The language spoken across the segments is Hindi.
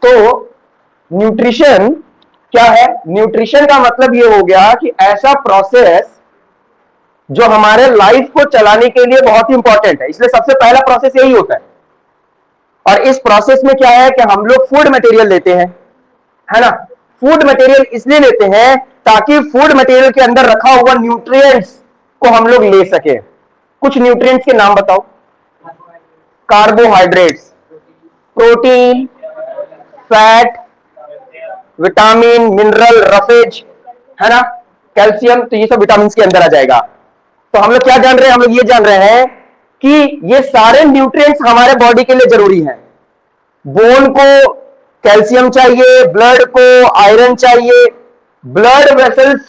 तो न्यूट्रिशन क्या है? न्यूट्रिशन का मतलब ये हो गया कि ऐसा प्रोसेस जो हमारे लाइफ को चलाने के लिए बहुत ही इंपॉर्टेंट है, इसलिए सबसे पहला प्रोसेस यही होता है। और इस प्रोसेस में क्या है कि हम लोग फूड मटेरियल लेते हैं, है ना? फूड मटेरियल इसलिए लेते हैं ताकि फूड मटेरियल के अंदर रखा हुआ न्यूट्रिएंट्स को हम लोग ले सके। कुछ न्यूट्रिएंट्स के नाम बताओ। Carbohydrates, protein, fat, vitamin, mineral, roughage, है ना, कैल्शियम, तो ये सब विटामिन के अंदर आ जाएगा। तो हम लोग क्या जान रहे हैं? हम लोग ये जान रहे हैं कि ये सारे न्यूट्रिएंट्स हमारे बॉडी के लिए जरूरी हैं। बोन को कैल्शियम चाहिए, ब्लड को आयरन चाहिए, ब्लड वेसल्स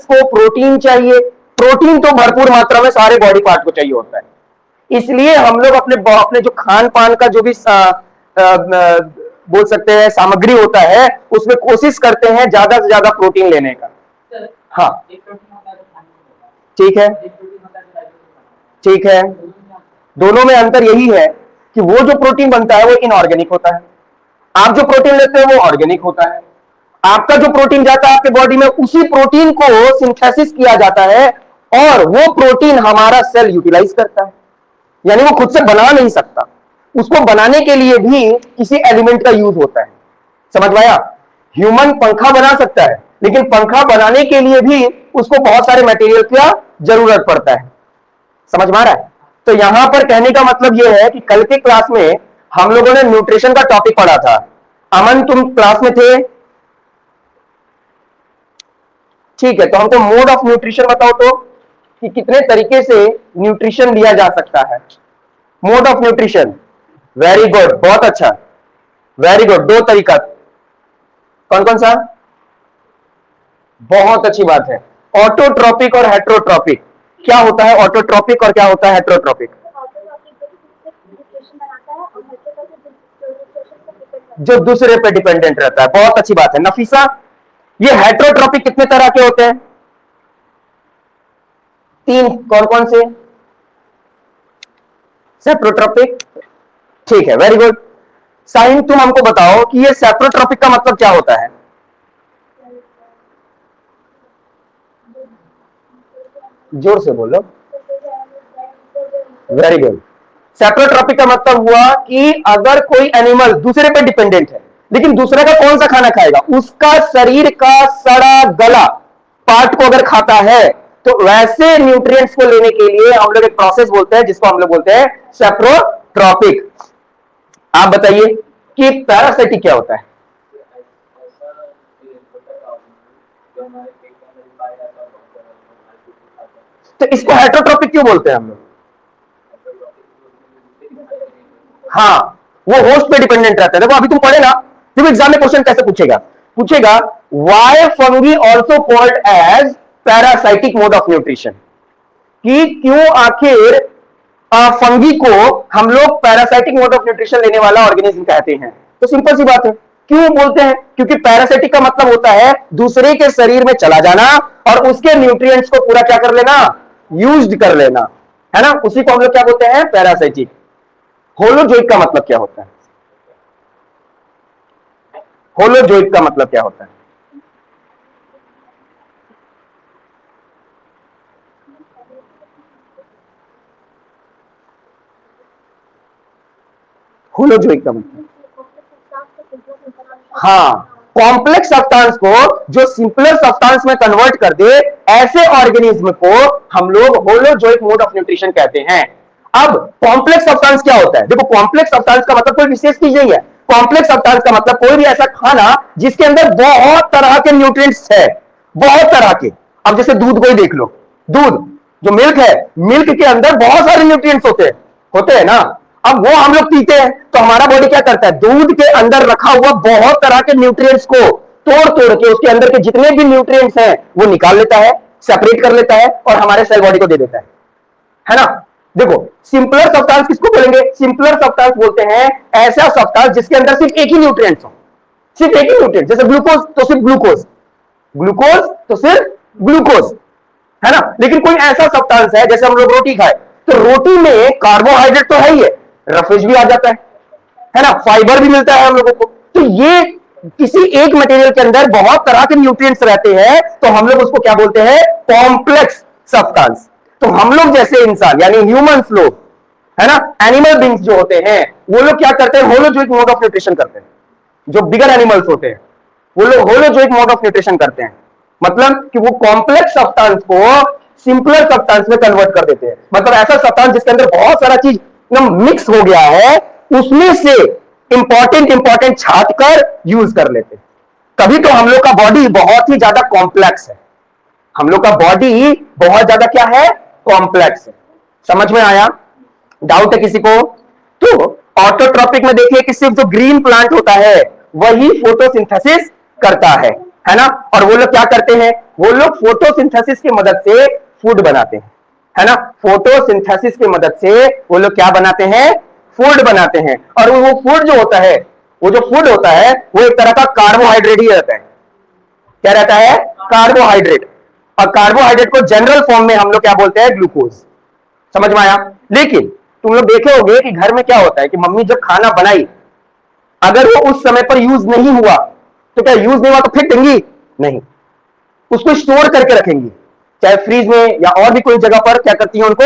को प्रोटीन चाहिए। प्रोटीन तो भरपूर मात्रा में सारे बॉडी पार्ट को चाहिए होता है। इसलिए हम लोग अपने जो खान पान का जो भी बोल सकते हैं सामग्री होता है, उसमें कोशिश करते हैं ज्यादा से ज्यादा प्रोटीन लेने का। हाँ ठीक है, ठीक है। दोनों में अंतर यही है कि वो जो प्रोटीन बनता है वो इनऑर्गेनिक होता है, आप जो प्रोटीन लेते हो वो ऑर्गेनिक होता है। आपका जो प्रोटीन जाता है आपके बॉडी में, उसी प्रोटीन को सिंथेसिस किया जाता है और वो प्रोटीन हमारा सेल यूटिलाइज करता है, यानी वो खुद से बना नहीं सकता। उसको बनाने के लिए भी किसी एलिमेंट का यूज होता है। समझ में आया? ह्यूमन पंखा बना सकता है, लेकिन पंखा बनाने के लिए भी उसको बहुत सारे मटेरियल की जरूरत पड़ता है। समझ में आ रहा है? तो यहां पर कहने का मतलब यह है कि कल के क्लास में हम लोगों ने न्यूट्रिशन का टॉपिक पढ़ा था। अमन, तुम क्लास में थे? ठीक है, तो हमको मोड ऑफ न्यूट्रिशन बताओ तो, कि कितने तरीके से न्यूट्रिशन लिया जा सकता है। Mode of nutrition, very good, बहुत अच्छा, वेरी गुड। दो तरीका, कौन कौन सा? बहुत अच्छी बात है। ऑटोट्रॉपिक और हेट्रोट्रॉपिक। क्या होता है ऑटोट्रॉपिक और क्या होता है हेट्रोट्रॉपिक? जो दूसरे पे डिपेंडेंट रहता है। बहुत अच्छी बात है नफीसा। ये हेट्रोट्रॉपिक कितने तरह के होते हैं? तीन, कौन कौन से? सेप्रोट्रॉपिक, ठीक है, वेरी गुड। साइन, तुम हमको बताओ कि ये सेप्रोट्रॉपिक का मतलब क्या होता है? जोर से बोलो। Very good. सेप्रोट्रॉपिक का मतलब हुआ कि अगर कोई एनिमल दूसरे पे डिपेंडेंट है, लेकिन दूसरे का कौन सा खाना खाएगा? उसका शरीर का सड़ा गला पार्ट को अगर खाता है, तो वैसे न्यूट्रिएंट्स को लेने के लिए हम लोग एक प्रोसेस बोलते हैं जिसको हम लोग बोलते हैं सेप्रोट्रॉपिक। आप बताइए कि पैरासिटिक क्या होता है? तो इसको हेट्रोट्रॉपिक क्यों बोलते हैं हम लोग? हाँ, वो होस्ट पे डिपेंडेंट रहता है। देखो अभी तुम पढ़े ना, देखो एग्जाम में क्वेश्चन कैसे पूछेगा why fungi also called as parasitic mode of nutrition, कि क्यों आखिर फंगी को हम लोग पैरासाइटिक मोड ऑफ न्यूट्रिशन लेने वाला ऑर्गेनिज्म कहते हैं। तो सिंपल सी बात है, क्यों बोलते हैं? क्योंकि पैरासाइटिक का मतलब होता है दूसरे के शरीर में चला जाना और उसके न्यूट्रिएंट्स को पूरा क्या कर लेना? यूज्ड कर लेना, है ना? उसी को हम लोग क्या बोलते हैं? पैरासाइटिक। होलोजोइक का मतलब क्या होता है? होलोजोइक का मतलब क्या होता है? होलोजोइक का मतलब, हाँ, कॉम्प्लेक्स सब्सटेंस को जो सिंपलर सब्सटेंस में कन्वर्ट कर दे, ऐसे ऑर्गेनिज्म को हम लोग होलोजोइक मोड ऑफ न्यूट्रिशन कहते हैं। अब कॉम्प्लेक्स सब्सटेंस क्या होता है? देखो कॉम्प्लेक्स सब्सटेंस का मतलब कोई विशेष चीज नहीं है। कॉम्प्लेक्स सब्सटेंस का मतलब कोई भी ऐसा खाना जिसके अंदर बहुत तरह के न्यूट्रिएंट्स है, बहुत तरह के। अब जैसे दूध को ही देख लो, दूध जो मिल्क है, मिल्क के अंदर बहुत सारे न्यूट्रिएंट्स होते हैं ना। अब वो हम लोग पीते हैं तो हमारा बॉडी क्या करता है? दूध के अंदर रखा हुआ बहुत तरह के न्यूट्रिएंट्स को तोड़ तोड़ के उसके अंदर के जितने भी न्यूट्रिएंट्स हैं वो निकाल लेता है, सेपरेट कर लेता है और हमारे सेल बॉडी को दे देता है ना? देखो सिंपलर सब्सटेंस किसको बोलेंगे? सिंपलर सब्सटेंस बोलते हैं ऐसा सब्सटेंस जिसके अंदर सिर्फ एक ही न्यूट्रिएंट्स हो, सिर्फ एक ही न्यूट्रिएंट। जैसे ग्लूकोज तो सिर्फ ग्लूकोज, ग्लूकोज तो सिर्फ ग्लूकोज, है ना? लेकिन कोई ऐसा सब्सटेंस है, जैसे हम लोग रोटी खाए तो रोटी में कार्बोहाइड्रेट तो है ही है, रफेज भी आ जाता है ना, फाइबर भी मिलता है हम लोगों को। तो ये किसी एक मटेरियल के अंदर बहुत तरह के न्यूट्रिएंट्स रहते हैं, तो हम लोग उसको क्या बोलते हैं, कॉम्प्लेक्स सब्सटेंस। तो हम लोग जैसे इंसान यानी ह्यूमंस लोग, है ना, एनिमल बींग्स जो होते हैं, वो लोग क्या करते हैं, होलोजोइक मोड ऑफ न्यूट्रिशन करते हैं। जो बिगर एनिमल्स होते हैं वो लोग होलोजोइक मोड ऑफ न्यूट्रिशन करते हैं, मतलब कि वो कॉम्प्लेक्स सब्सटेंस को सिंपलर सब्सटेंस में कन्वर्ट कर देते हैं। मतलब ऐसा सब्सटेंस जिसके अंदर बहुत सारा चीज एकदम मिक्स हो गया है, उसमें से इंपॉर्टेंट छांट कर यूज कर लेते हैं। तभी तो हम लोग का बॉडी बहुत ही ज्यादा कॉम्प्लेक्स है, हम लोग का बॉडी बहुत ज्यादा क्या है, कॉम्प्लेक्स है। समझ में आया? डाउट है किसी को? तो ऑटोट्रॉपिक में देखिए कि सिर्फ जो ग्रीन प्लांट होता है वही फोटोसिंथेसिस करता है ना, और वो लोग क्या करते हैं, वो लोग फोटोसिंथेसिस की मदद से फूड बनाते हैं, है ना। फोटोसिंथेसिस की मदद से वो लोग क्या बनाते हैं, फूड बनाते हैं। और वो फूड जो होता है, वो जो फूड होता है वो एक तरह का कार्बोहाइड्रेट ही रहता है। क्या रहता है, कार्बोहाइड्रेट। और कार्बोहाइड्रेट को जनरल फॉर्म में हम लोग क्या बोलते हैं, ग्लूकोज। समझ में आया? लेकिन तुम लोग देखे होंगे कि घर में क्या होता है कि मम्मी जब खाना बनाई, अगर वो उस समय पर यूज नहीं हुआ तो क्या यूज नहीं हुआ तो फेंक देंगी? नहीं, उसको स्टोर करके रखेंगी, चाहे फ्रीज में या और भी कोई जगह पर क्या करती हैं, उनको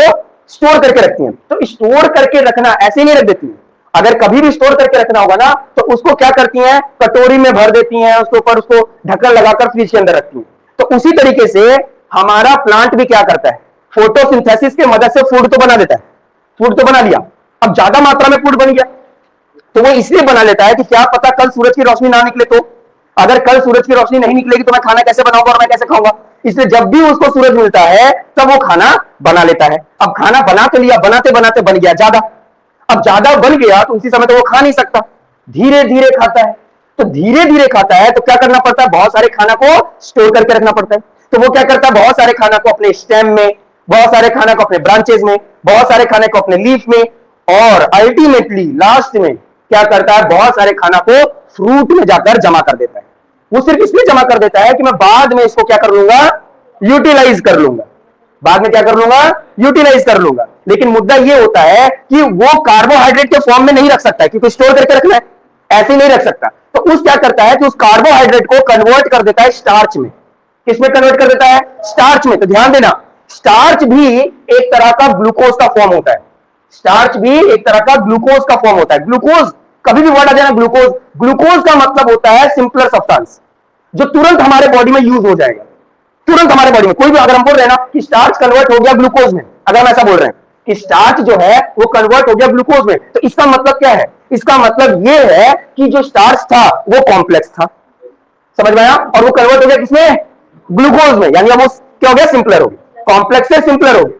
स्टोर करके रखती हैं। तो स्टोर करके रखना ऐसे नहीं रख देती हैं, अगर कभी भी स्टोर करके रखना होगा ना तो उसको क्या करती हैं, कटोरी में भर देती हैं, उसके ऊपर उसको ढक्कन लगाकर फ्रिज के अंदर रखती हैं। तो उसी तरीके से हमारा प्लांट भी क्या करता है, फोटोसिंथेसिस की मदद से फूड तो बना देता है, फूड तो बना लिया, अब ज्यादा मात्रा में फूड बन गया तो वो इसलिए बना लेता है कि क्या पता कल सूरज की रोशनी ना निकले, तो अगर कल सूरज की रोशनी नहीं निकलेगी तो मैं खाना कैसे बनाऊंगा और मैं कैसे खाऊंगा। इसलिए जब भी उसको सूरज मिलता है तब वो खाना बना लेता है। अब खाना बना तो लिया, बनाते बनाते बन गया ज्यादा, अब ज्यादा बन गया तो उसी समय तो वो खा नहीं सकता, धीरे धीरे खाता है। तो धीरे धीरे खाता है तो क्या करना पड़ता है, बहुत सारे खाना को स्टोर करके रखना पड़ता है। तो वो क्या करता है, बहुत सारे खाना को अपने स्टेम में, बहुत सारे खाना को अपने ब्रांचेस में, बहुत सारे खाने को अपने लीफ में, और अल्टीमेटली लास्ट में क्या करता है, बहुत सारे खाना को फ्रूट में जाकर जमा कर देता है। वो सिर्फ इसलिए जमा कर देता है कि मैं बाद में इसको क्या कर लूंगा, यूटिलाइज कर लूंगा, बाद में क्या कर लूंगा, यूटिलाइज कर लूंगा। लेकिन मुद्दा ये होता है कि वो कार्बोहाइड्रेट के फॉर्म में नहीं रख सकता है, क्योंकि स्टोर करके रखना है, ऐसे ही नहीं रख सकता। तो उस क्या करता है कि उस कार्बोहाइड्रेट को कन्वर्ट कर देता है स्टार्च में। किसमें कन्वर्ट कर देता है, स्टार्च में। तो ध्यान देना, स्टार्च भी एक तरह का ग्लूकोज का फॉर्म होता है, स्टार्च भी एक तरह का ग्लूकोज का फॉर्म होता है। ग्लूकोज, कभी भी वर्ड आ जाए ना ग्लूकोज, ग्लूकोज का मतलब होता है सिंपलर सब्सटेंस, जो तुरंत हमारे बॉडी में यूज हो जाएगा, तुरंत हमारे बॉडी में। कोई भी अगर हम बोल रहे हैं ना कि स्टार्च कन्वर्ट हो गया ग्लूकोज में, अगर हम ऐसा बोल रहे हैं कि स्टार्च जो है वो कन्वर्ट हो गया ग्लूकोज में, तो इसका मतलब क्या है, इसका मतलब ये है कि जो स्टार्च था वो कॉम्प्लेक्स था, समझ में आया, और वो कन्वर्ट हो गया किसमें, ग्लूकोज में, यानी वो क्या हो गया, सिंपलर हो गया, कॉम्प्लेक्स से सिंपलर हो गया,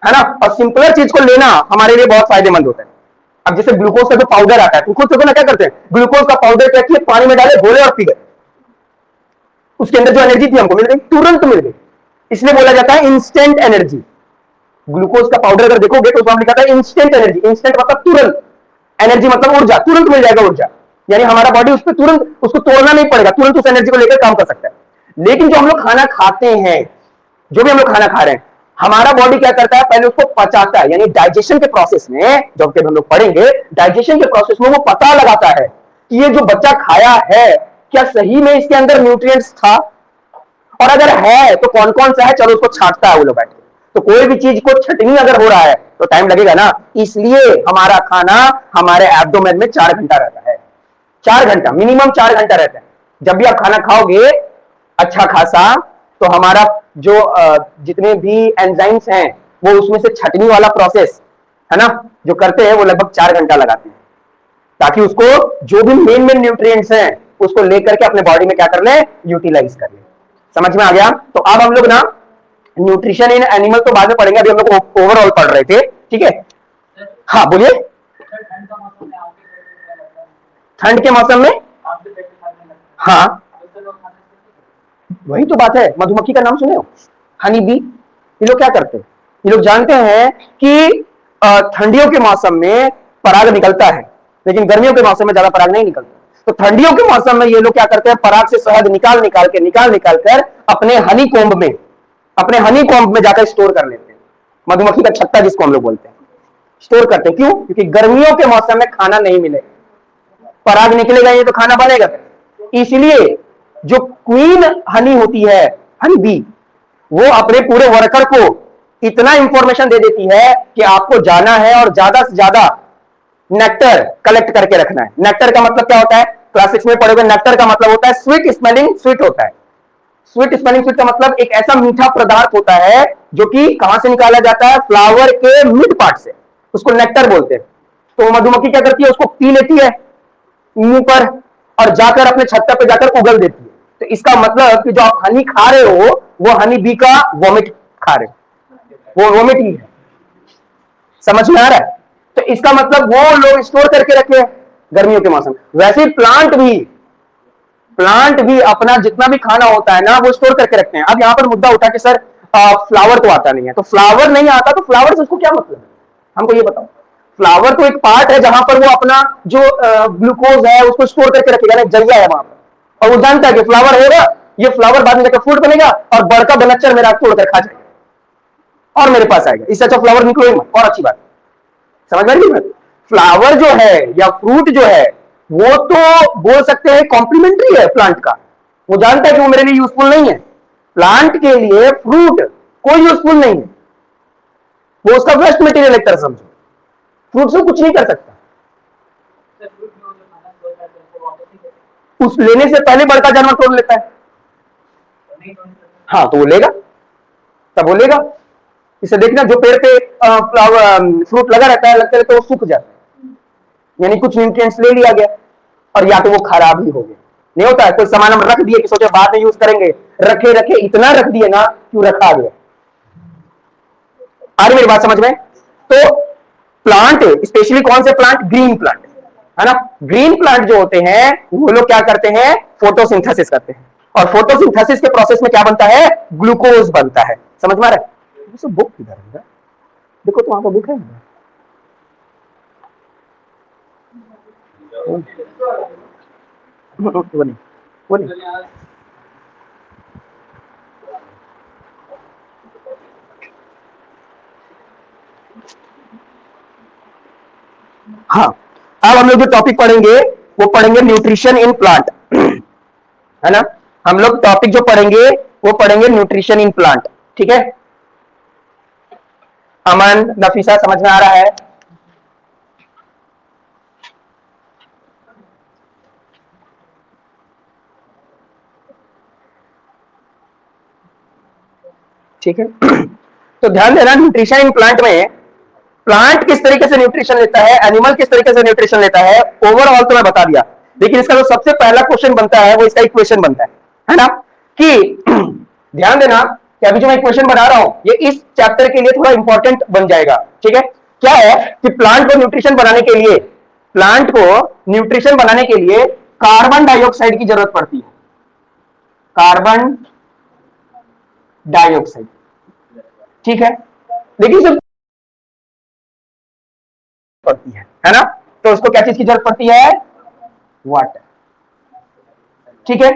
है ना। और सिंपलर चीज को लेना हमारे लिए बहुत फायदेमंद होता है। अब जैसे ग्लूकोज का जो पाउडर आता है, तो खुद से ना क्या करते हैं, ग्लूकोज का पाउडर क्या किए, पानी में डाले, घोले और पी गए, उसके अंदर जो एनर्जी थी हमको मिल गई, तुरंत मिल गई, इसलिए बोला जाता है इंस्टेंट एनर्जी। ग्लूकोज का पाउडर अगर देखोगे तो उसमें लिखा था इंस्टेंट एनर्जी, इंस्टेंट मतलब तुरंत, एनर्जी मतलब ऊर्जा, तुरंत मिल जाएगा ऊर्जा, यानी हमारा बॉडी उस पर तुरंत, उसको तोड़ना नहीं पड़ेगा, तुरंत उस एनर्जी को लेकर काम कर सकता है। लेकिन जो हम लोग खाना खाते हैं, जो भी हम लोग खाना खा रहे हैं, हमारा बॉडी क्या करता है, पहले उसको पचाता है, यानी डाइजेशन के प्रोसेस में, जब हम लोग पढ़ेंगे डाइजेशन के प्रोसेस में, वो पता लगाता है कि ये जो बच्चा खाया है क्या सही में इसके अंदर न्यूट्रिएंट्स था, और अगर है तो कौन कौन सा है, चलो उसको छांटता है वो लोग बैठ के। तो कोई भी चीज को छटनी अगर हो रहा है तो टाइम लगेगा ना, इसलिए हमारा खाना हमारे एब्डोमेन में 4 घंटा रहता है, 4 घंटा, मिनिमम 4 घंटा रहता है। जब भी आप खाना खाओगे अच्छा खासा, तो हमारा जो जितने भी एंजाइम्स हैं वो उसमें से छटनी वाला प्रोसेस है ना जो करते हैं, वो लगभग 4 घंटा लगाते हैं, ताकि उसको जो भी मेन मेन न्यूट्रिएंट्स हैं उसको लेकर के अपने बॉडी में क्या कर ले, यूटिलाइज कर ले। समझ में आ गया? तो अब हम लोग ना न्यूट्रिशन इन एनिमल तो बाद में पढ़ेंगे, अभी हम लोग ओवरऑल पढ़ रहे थे, ठीक है। हाँ बोलिए। ठंड के मौसम में, हाँ वही तो बात है, मधुमक्खी का नाम सुने हो, हनी बी। ये लोग क्या करते हैं, ये लोग जानते हैं कि ठंडियों के मौसम में पराग निकलता है, लेकिन गर्मियों के मौसम में ज्यादा पराग नहीं निकलता। तो ठंडियों के मौसम में ये लोग क्या करते हैं, पराग से शहद निकाल निकाल कर अपने हनी कॉम्ब में, अपने हनी कॉम्ब में जाकर स्टोर कर लेते हैं। मधुमक्खी का छत्ता जिसको हम लोग बोलते हैं, स्टोर करते हैं। क्यों? क्योंकि गर्मियों के मौसम में खाना नहीं मिलेगा, पराग निकलेगा ये तो खाना बनेगा। इसलिए जो क्वीन हनी होती है, हनी बी, वो अपने पूरे वर्कर को इतना इंफॉर्मेशन दे देती है कि आपको जाना है और ज्यादा से ज्यादा नेक्टर कलेक्ट करके रखना है। नेक्टर का मतलब क्या होता है? क्लास 6 में पढ़ोगे। नेक्टर का मतलब होता है स्वीट स्मेलिंग स्वीट होता है। स्वीट स्मेलिंग स्वीट का मतलब एक ऐसा मीठा पदार्थ होता है जो कि कहां से निकाला जाता है? फ्लावर के मिड पार्ट से, उसको नेक्टर बोलते हैं। तो मधुमक्खी क्या करती है? उसको पी लेती है मुंह पर और जाकर अपने छत्ते पे जाकर उगल देती है। तो इसका मतलब कि जो आप हनी खा रहे हो वो हनी बी का वॉमिट खा रहे हो, वो वॉमिट ही है। समझ में आ रहा है? तो इसका मतलब वो लोग स्टोर करके रखे हैं गर्मियों के मौसम। वैसे ही प्लांट भी अपना जितना भी खाना होता है ना वो स्टोर करके रखते हैं। अब यहां पर मुद्दा उठा कि सर फ्लावर तो आता नहीं है, तो फ्लावर नहीं आता तो फ्लावर से उसको क्या मतलब है? हमको ये बताओ। फ्लावर तो एक पार्ट है जहां पर वो अपना जो ग्लूकोज है उसको स्टोर करके रखेगा ना, जरिया है वहां पर। और वो जानता है कि फ्लावर होगा, ये फ्लावर बाद में जाकर फ्रूट बनेगा और बड़का बनच्चर मेरा तोड़कर खा जाएगा और मेरे पास आएगा। इससे अच्छा फ्लावर निकलो ही मत। और अच्छी बात, समझ में नहीं? फ्लावर जो है या फ्रूट जो है वो तो बोल सकते हैं कॉम्प्लीमेंट्री है प्लांट का। वो जानता है कि वो मेरे लिए यूजफुल नहीं है। प्लांट के लिए फ्रूट कोई यूजफुल नहीं है, वो उसका वेस्ट मटेरियल एक तरह समझो। फ्रूट से कुछ नहीं कर सकता। उस लेने से पहले बड़का जानवर तोड़ लेता है। हाँ तो वो लेगा, तब वो लेगा। इसे देखना, जो पेड़ पे फ्रूट लगा रहता है, लगता है तो वो सूख जाता है, यानी कुछ न्यूट्रिएंट्स ले लिया गया और या तो वो खराब ही हो गया। नहीं होता है कोई सामान हम रख दिए कि सोचे बाद में यूज करेंगे, रखे रखे इतना रख दिए ना कि रखा गया। आ रही मेरी बात समझ में? तो प्लांट, स्पेशली कौन से प्लांट? ग्रीन प्लांट, है ना। ग्रीन प्लांट जो होते हैं वो लोग क्या करते हैं? फोटोसिंथेसिस करते हैं। और फोटोसिंथेसिस के प्रोसेस में क्या बनता है? ग्लूकोज बनता है। समझ में आ रहा है? बुक किधर है? देखो तो वहां पर बुक है। वो नहीं। हाँ, अब हम लोग जो टॉपिक पढ़ेंगे वो पढ़ेंगे न्यूट्रिशन इन प्लांट, है ना। हम लोग टॉपिक जो पढ़ेंगे वो पढ़ेंगे न्यूट्रिशन इन प्लांट। ठीक है? अमन, नफीसा, समझ में आ रहा है? ठीक है। तो ध्यान देना, न्यूट्रिशन इन प्लांट में प्लांट किस तरीके से न्यूट्रिशन लेता है, एनिमल किस तरीके से न्यूट्रिशन लेता है, ओवरऑल तो मैं बता दिया। लेकिन इसका जो सबसे पहला क्वेश्चन बनता है वो इसका इक्वेशन बनता है ना। कि ध्यान देना कि अभी जो मैं इक्वेशन बना रहा हूं ये इस चैप्टर के लिए थोड़ा इंपॉर्टेंट बन जाएगा। ठीक है? क्या है कि प्लांट को न्यूट्रिशन बनाने के लिए, प्लांट को न्यूट्रिशन बनाने के लिए कार्बन डाइऑक्साइड की जरूरत पड़ती है। कार्बन डाइऑक्साइड, ठीक है। लेकिन सिर्फ पड़ती है ना। तो उसको क्या चीज की जरूरत पड़ती है? वाटर। ठीक है।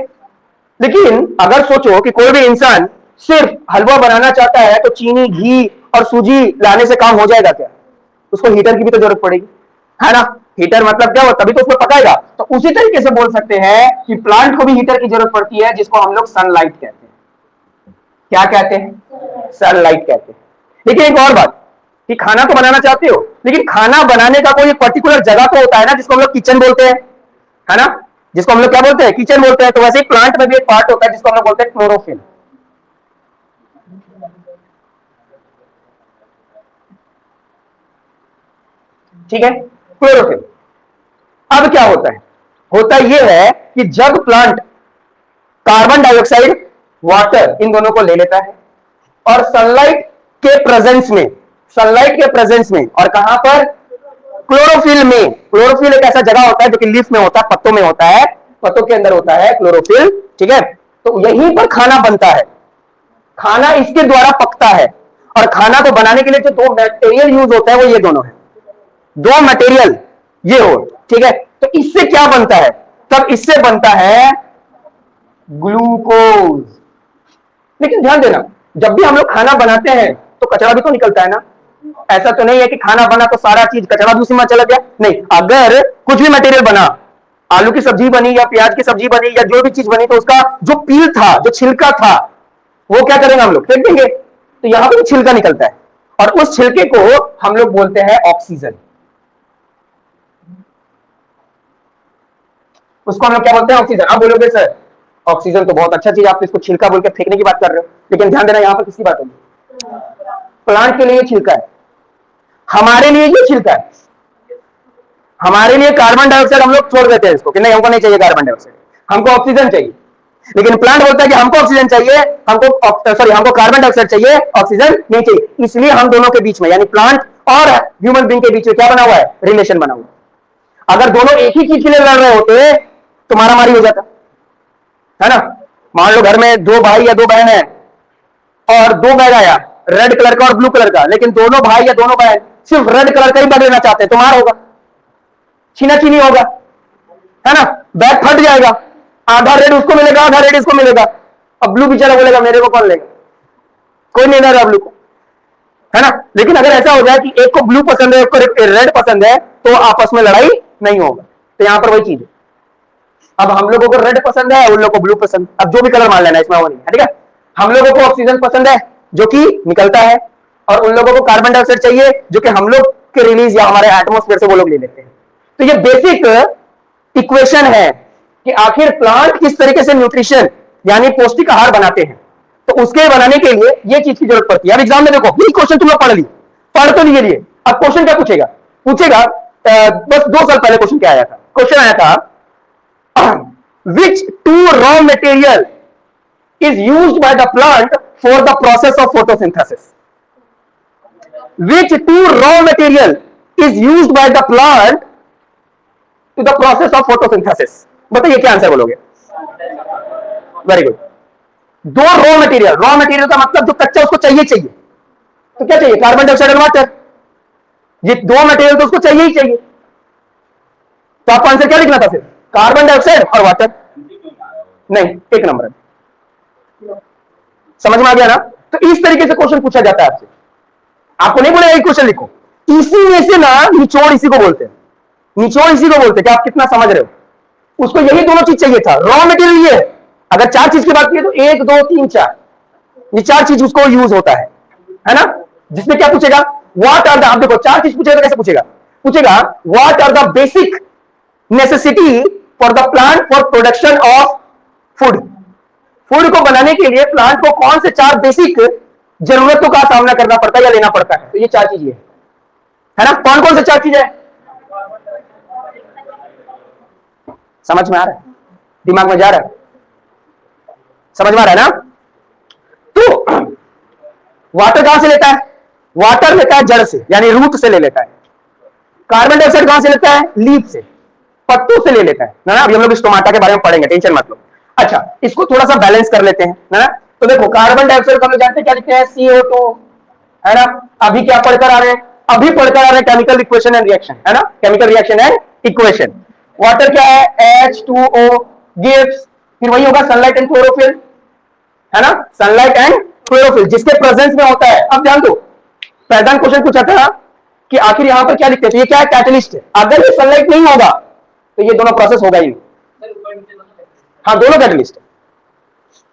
लेकिन अगर सोचो कि कोई भी इंसान सिर्फ हलवा बनाना चाहता है तो चीनी, घी और सूजी लाने से काम हो जाएगा क्या? उसको हीटर की भी तो जरूरत पड़ेगी, है ना। हीटर मतलब क्या हो, तभी तो उसमें पकाएगा। तो उसी तरीके से बोल सकते हैं कि प्लांट को भी हीटर की जरूरत पड़ती है, जिसको हम लोग सनलाइट कहते हैं। क्या कहते हैं? सनलाइट कहते हैं। लेकिन एक और बात कि खाना तो बनाना चाहते हो, लेकिन खाना बनाने का कोई पर्टिकुलर जगह तो होता है ना, जिसको हम लोग किचन बोलते हैं, है ना। जिसको हम लोग क्या बोलते हैं? किचन बोलते हैं। तो वैसे ही प्लांट में भी एक पार्ट होता है जिसको हम लोग बोलते हैं क्लोरोफिल। ठीक है, क्लोरोफिल। अब क्या होता है? होता यह है कि जब प्लांट कार्बन डाइऑक्साइड, वाटर, इन दोनों को ले लेता है और सनलाइट के प्रेजेंस में, सनलाइट के प्रेजेंस में, और कहां पर? क्लोरोफिल में। क्लोरोफिल एक ऐसा जगह होता है जो कि लीफ में होता है, पत्तों में होता है, पत्तों के अंदर होता है क्लोरोफिल। ठीक है। तो यहीं पर खाना बनता है, खाना इसके द्वारा पकता है। और खाना को बनाने के लिए जो दो मटेरियल यूज होता है वो ये दोनों है, दो मटेरियल ये हो। ठीक है। तो इससे क्या बनता है? तब इससे बनता है ग्लूकोज। लेकिन ध्यान देना, जब भी हम लोग खाना बनाते हैं तो कचरा भी तो निकलता है ना। ऐसा तो नहीं है कि खाना बना तो सारा चीज कचरा भी उसी में चला गया, नहीं। अगर कुछ भी मटेरियल बना, आलू की सब्जी बनी या प्याज की सब्जी बनी या जो भी चीज बनी, तो उसका जो पील था, जो छिलका था, वो क्या करेंगे हम लोग, फेंक देंगे। तो यहां पर छिलका निकलता है और उस छिलके को हम लोग बोलते हैं ऑक्सीजन। उसको हम लोग क्या बोलते हैं, ऑक्सीजन। आप बोलोगे सर ऑक्सीजन तो बहुत अच्छा चीज, आप इसको छिलका बोल के फेंकने की बात कर रहे हो, लेकिन ध्यान देना यहां पर किसकी बात होगी, प्लांट के लिए छिलका है, हमारे लिए ये छिलका है। हमारे लिए कार्बन डाइऑक्साइड हम लोग छोड़ देते हैं इसको कि नहीं, हमको नहीं चाहिए कार्बन डाइऑक्साइड, हमको ऑक्सीजन चाहिए। लेकिन प्लांट बोलता है कि हमको ऑक्सीजन चाहिए, हमको कार्बन डाइऑक्साइड चाहिए, ऑक्सीजन नहीं चाहिए। इसलिए हम दोनों के बीच में, यानी प्लांट और ह्यूमन बीइंग के बीच में क्या बना हुआ है, रिलेशन बना हुआ है। अगर दोनों एक ही चीज के लिए लड़ रहे होते तो मारामारी हो जाता है ना। मान लो घर में दो भाई या दो बहन है और दो बैग आया, रेड कलर का और ब्लू कलर का, लेकिन दोनों भाई या दोनों बहन सिर्फ रेड कलर का ही बैग लेना चाहते हैं, तो मार होगा, छीना छीनी होगा, है ना। बैग फट जाएगा, आधा रेड उसको मिलेगा, आधा रेड इसको मिलेगा। अब ब्लू बेचारा बोलेगा मेरे को कौन लेगा, कोई नहीं ले रहा ब्लू को, है ना। लेकिन अगर ऐसा हो जाए कि एक को ब्लू पसंद है, एक को रेड पसंद है, तो आपस में लड़ाई नहीं होगा। तो यहां पर वही चीज है। अब हम लोगों को रेड पसंद है, उन लोगों को ब्लू पसंद, अब जो भी कलर मान लेना, इसमें वो नहीं है, ठीक है। हम लोगों को ऑक्सीजन पसंद है जो कि निकलता है, और उन लोगों को कार्बन डाइऑक्साइड चाहिए जो कि हम लोग के रिलीज या हमारे एटमोस्फेयर से वो लोग ले लेते हैं। तो ये बेसिक इक्वेशन है कि आखिर प्लांट किस तरीके से न्यूट्रिशन यानी पौष्टिक आहार बनाते हैं। तो उसके बनाने के लिए ये चीज की जरूरत पड़ती है। अब एग्जाम में देखो, ये क्वेश्चन तुम लोग पढ़ लिए, पढ़ तो लिए लिए, अब क्वेश्चन क्या पूछेगा, पूछेगा बस 2 साल पहले क्वेश्चन क्या आया था, क्वेश्चन आया था which two raw material is used by the plant for the process of photosynthesis? Which two raw material is used by the plant to the process of photosynthesis? बताइए क्या आंसर बोलोगे। Very good. दो रॉ मटेरियल का मतलब जो कच्चा उसको चाहिए चाहिए, तो क्या चाहिए, कार्बन डाइऑक्साइड और वाटर। ये दो मटेरियल तो उसको चाहिए ही चाहिए, तो आपको आंसर क्या लिखना था फिर, कार्बन डाइऑक्साइड और वाटर। नहीं, एक नंबर। समझ में आ गया ना। तो इस तरीके से क्वेश्चन पूछा जाता है आपसे, आपको नहीं बोलेगा क्वेश्चन लिखो, इसी में से ना निचोड़ इसी को बोलते हैं, निचोड़ इसी को बोलते हैं कि आप कितना समझ रहे हो। उसको यही दोनों चीज चाहिए था, रॉ मटेरियल ये है। अगर 4 चीज की बात की तो 1 2 3 4, ये 4 चीज उसको यूज होता है ना। जिसमें क्या पूछेगा, व्हाट आर द, आप देखो 4 चीज पूछेगा तो कैसे पूछेगा, पूछेगा what are the basic necessity for the plant for production of food. Food को बनाने के लिए प्लांट को कौन से 4 बेसिक जरूरतों का सामना करना पड़ता है या लेना पड़ता है, तो ये 4 चीजें है ना। कौन कौन से 4 चीजें, समझ में आ रहा है, दिमाग में जा रहा है, समझ में आ रहा है ना। तो वाटर कहां से लेता है, वाटर लेता है जड़ से, यानी रूट से ले लेता है। कार्बन डाइऑक्साइड कहां से लेता है, लीफ से, पत्तों से ले लेता है ना। अभी हम लोग इस टमाटर के बारे में पढ़ेंगे, टेंशन मत लो। अच्छा, इसको थोड़ा सा बैलेंस कर लेते हैं ना। तो देखो कार्बन डाइऑक्साइड को हम लोग जानते हैं क्या लिखते हैं, CO2, है ना। अभी क्या पढ़कर आ रहे हैं, अभी पढ़कर आ रहे हैं केमिकल इक्वेशन एंड रिएक्शन, है ना, chemical reaction and equation. Water क्या है, H2O गिव्स, फिर वही होगा सनलाइट एंड क्लोरोफिल, है ना, सनलाइट एंड क्लोरोफिल जिसके प्रेजेंस में होता है। अब ध्यान दो, पैटर्न क्वेश्चन पूछा था कि आखिर यहां पर क्या लिखते थे, ये क्या है, कैटलिस्ट है। अगर ये सनलाइट नहीं होगा तो ये दोनों प्रोसेस होगा ही नहीं। हाँ, दोनों कैटलिस्ट है,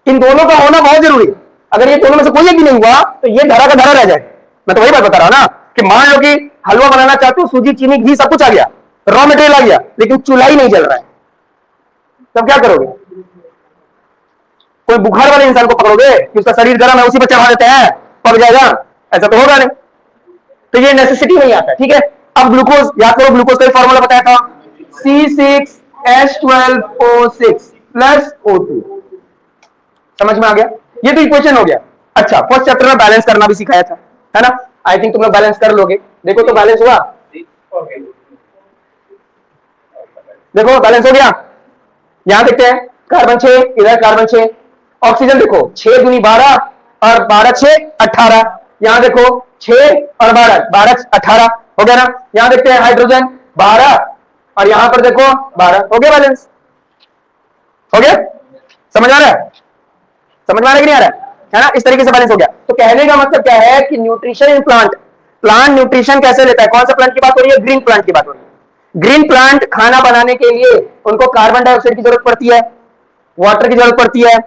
इन दोनों का होना बहुत जरूरी है। अगर ये दोनों में से कोई एक भी नहीं हुआ तो ये धरा का धरा रह जाएगा। मैं तो वही बात बता रहा हूं ना कि मान लो कि हलवा बनाना चाहते हो, सूजी चीनी घी सब कुछ आ गया, रॉ मटेरियल आ गया, लेकिन चूल्हा ही नहीं जल रहा है, तब क्या करोगे। कोई बुखार वाले इंसान को पकड़ोगे कि उसका शरीर गर्म है, उसी पर चढ़ा देते हैं, पक जाएगा, ऐसा तो होगा नहीं। तो ये नेसेसिटी नहीं आता, ठीक है। अब ग्लूकोज याद करो, ग्लूकोज का फॉर्मूला बताया था, C6H12O6 प्लस O2। समझ में आ गया, ये तो इक्वेशन हो गया। अच्छा, फर्स्ट चैप्टर में बैलेंस करना भी सिखाया था, है ना। आई थिंक तुम लोग बैलेंस कर लोगे। देखो तो बैलेंस हुआ, देखो बैलेंस हो गया। यहां देखते हैं, कार्बन 6, इधर कार्बन 6, ऑक्सीजन देखो 6 दूनी 12 और 12 6 18। यहां देखो 6 और 12 12 18 हो गया ना। यहां देखते हैं हाइड्रोजन 12 और यहां पर देखो 12, हो गया बैलेंस, हो गया। समझ आ रहा है, समझ में आ रहा है कि नहीं आ रहा है, है ना, इस तरीके से बैलेंस हो गया। तो कहने का मतलब क्या है कि nutrition in plant, plant nutrition कैसे लेता है, कौन सा प्लांट की बात हो रही है, ग्रीन प्लांट की बात हो रही है। ग्रीन प्लांट खाना बनाने के लिए उनको कार्बन डाइऑक्साइड की जरूरत पड़ती है, वाटर की जरूरत पड़ती है,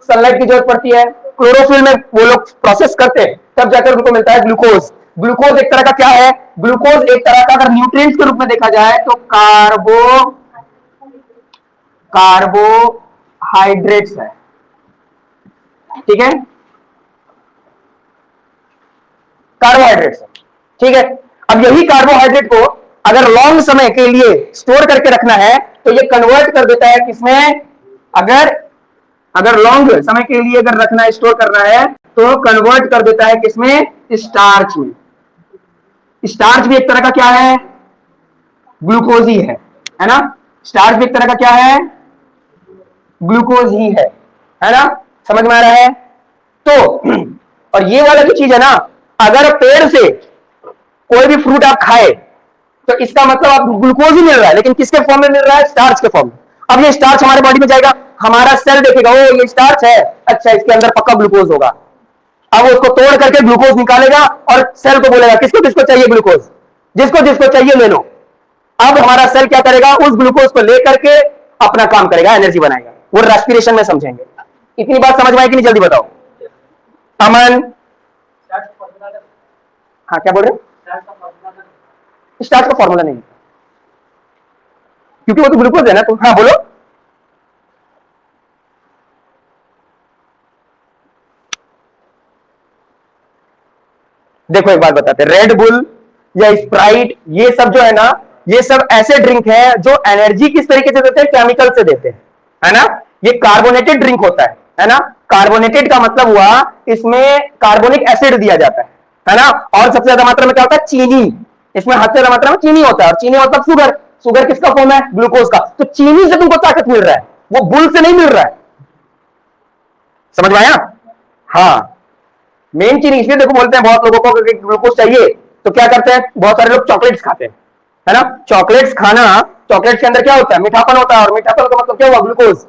सनलाइट की जरूरत पड़ती है, क्लोरोफिल में वो लोग प्रोसेस करते हैं, तब जाकर उनको मिलता है ग्लूकोज। ग्लूकोज एक तरह का क्या है, ग्लूकोज एक तरह का अगर न्यूट्रिएंट्स के रूप में देखा जाए तो कार्बोहाइड्रेट्स है, ठीक है, कार्बोहाइड्रेट्स है, ठीक है। अब यही कार्बोहाइड्रेट को अगर लॉन्ग समय के लिए स्टोर करके रखना है तो ये कन्वर्ट कर देता है किसमें, अगर लॉन्ग समय के लिए अगर रखना है, स्टोर करना है, तो कन्वर्ट कर देता है किसमें, स्टार्च में। स्टार्च भी एक तरह का क्या है, ग्लूकोज ही है ना, स्टार्च भी एक तरह का क्या है, ग्लूकोज ही है ना, समझ में आ रहा है। तो और ये वाला जो चीज है ना, अगर पेड़ से कोई भी फ्रूट आप खाए तो इसका मतलब आपको ग्लूकोज ही मिल रहा है, लेकिन किसके फॉर्म में मिल रहा है, स्टार्च के फॉर्म में। अब ये स्टार्च हमारे बॉडी में जाएगा, हमारा सेल देखेगा ओ ये स्टार्च है, अच्छा इसके अंदर पक्का ग्लूकोज होगा। अब उसको तोड़ करके ग्लूकोज निकालेगा और सेल को बोलेगा किसको किसको चाहिए ग्लूकोज, जिसको जिसको चाहिए ले लो। अब हमारा सेल क्या करेगा, उस ग्लूकोज को लेकर के अपना काम करेगा, एनर्जी बनाएगा। वो रेस्पिरेशन में समझेंगे। इतनी बात समझ में आई कि नहीं, जल्दी बताओ। अमन, हाँ क्या बोल रहे हो, स्टार्च का फॉर्मूला नहीं, क्योंकि वो तो ग्लूकोज है ना। तो हाँ बोलो। देखो एक बात बताते, रेड बुल या स्प्राइट ये सब जो है ना, ये सब ऐसे ड्रिंक है जो एनर्जी किस तरीके से देते हैं, केमिकल से देते हैं, है ना। ये कार्बोनेटेड ड्रिंक होता है ना। कार्बोनेटेड का मतलब हुआ इसमें कार्बोनिक एसिड दिया जाता है ना। और सबसे ज्यादा मात्रा में क्या होता है, चीनी, इसमें हद से ज्यादा मात्रा में चीनी होता है। और चीनी मतलब शुगर, शुगर किसका फॉर्म है, ग्लूकोज का। तो चीनी से तुमको ताकत मिल रहा है, वो बुल से नहीं मिल रहा है, समझ में आया। हाँ मेन चीज इसलिए देखो बोलते हैं बहुत लोगों को ग्लूकोज चाहिए तो क्या करते हैं, बहुत सारे लोग चॉकलेट्स खाते हैं, है ना। चॉकलेट्स खाना, चॉकलेट्स के अंदर क्या होता है, मीठापन होता है, और मीठापन का मतलब क्या हुआ, ग्लूकोज,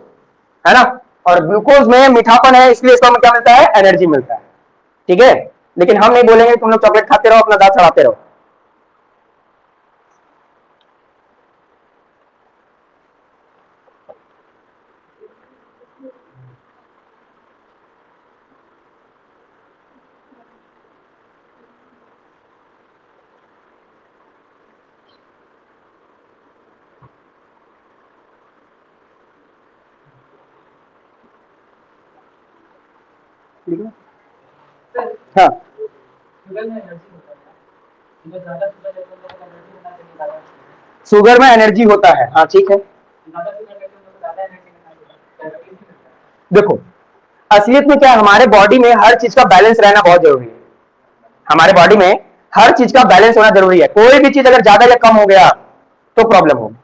है ना। और ग्लूकोज में मीठापन है, इसलिए इसका क्या मिलता है, एनर्जी मिलता है, ठीक है। लेकिन हम नहीं बोलेंगे तुम लोग चॉकलेट खाते रहो, अपना दांत चढ़ाते रहो। हाँ शुगर में एनर्जी होता है, हाँ ठीक है। देखो असलियत में क्या है, हमारे बॉडी में हर चीज का बैलेंस रहना बहुत जरूरी है। हमारे बॉडी में हर चीज का बैलेंस होना जरूरी है। कोई भी चीज अगर ज्यादा या कम हो गया तो प्रॉब्लम होगी,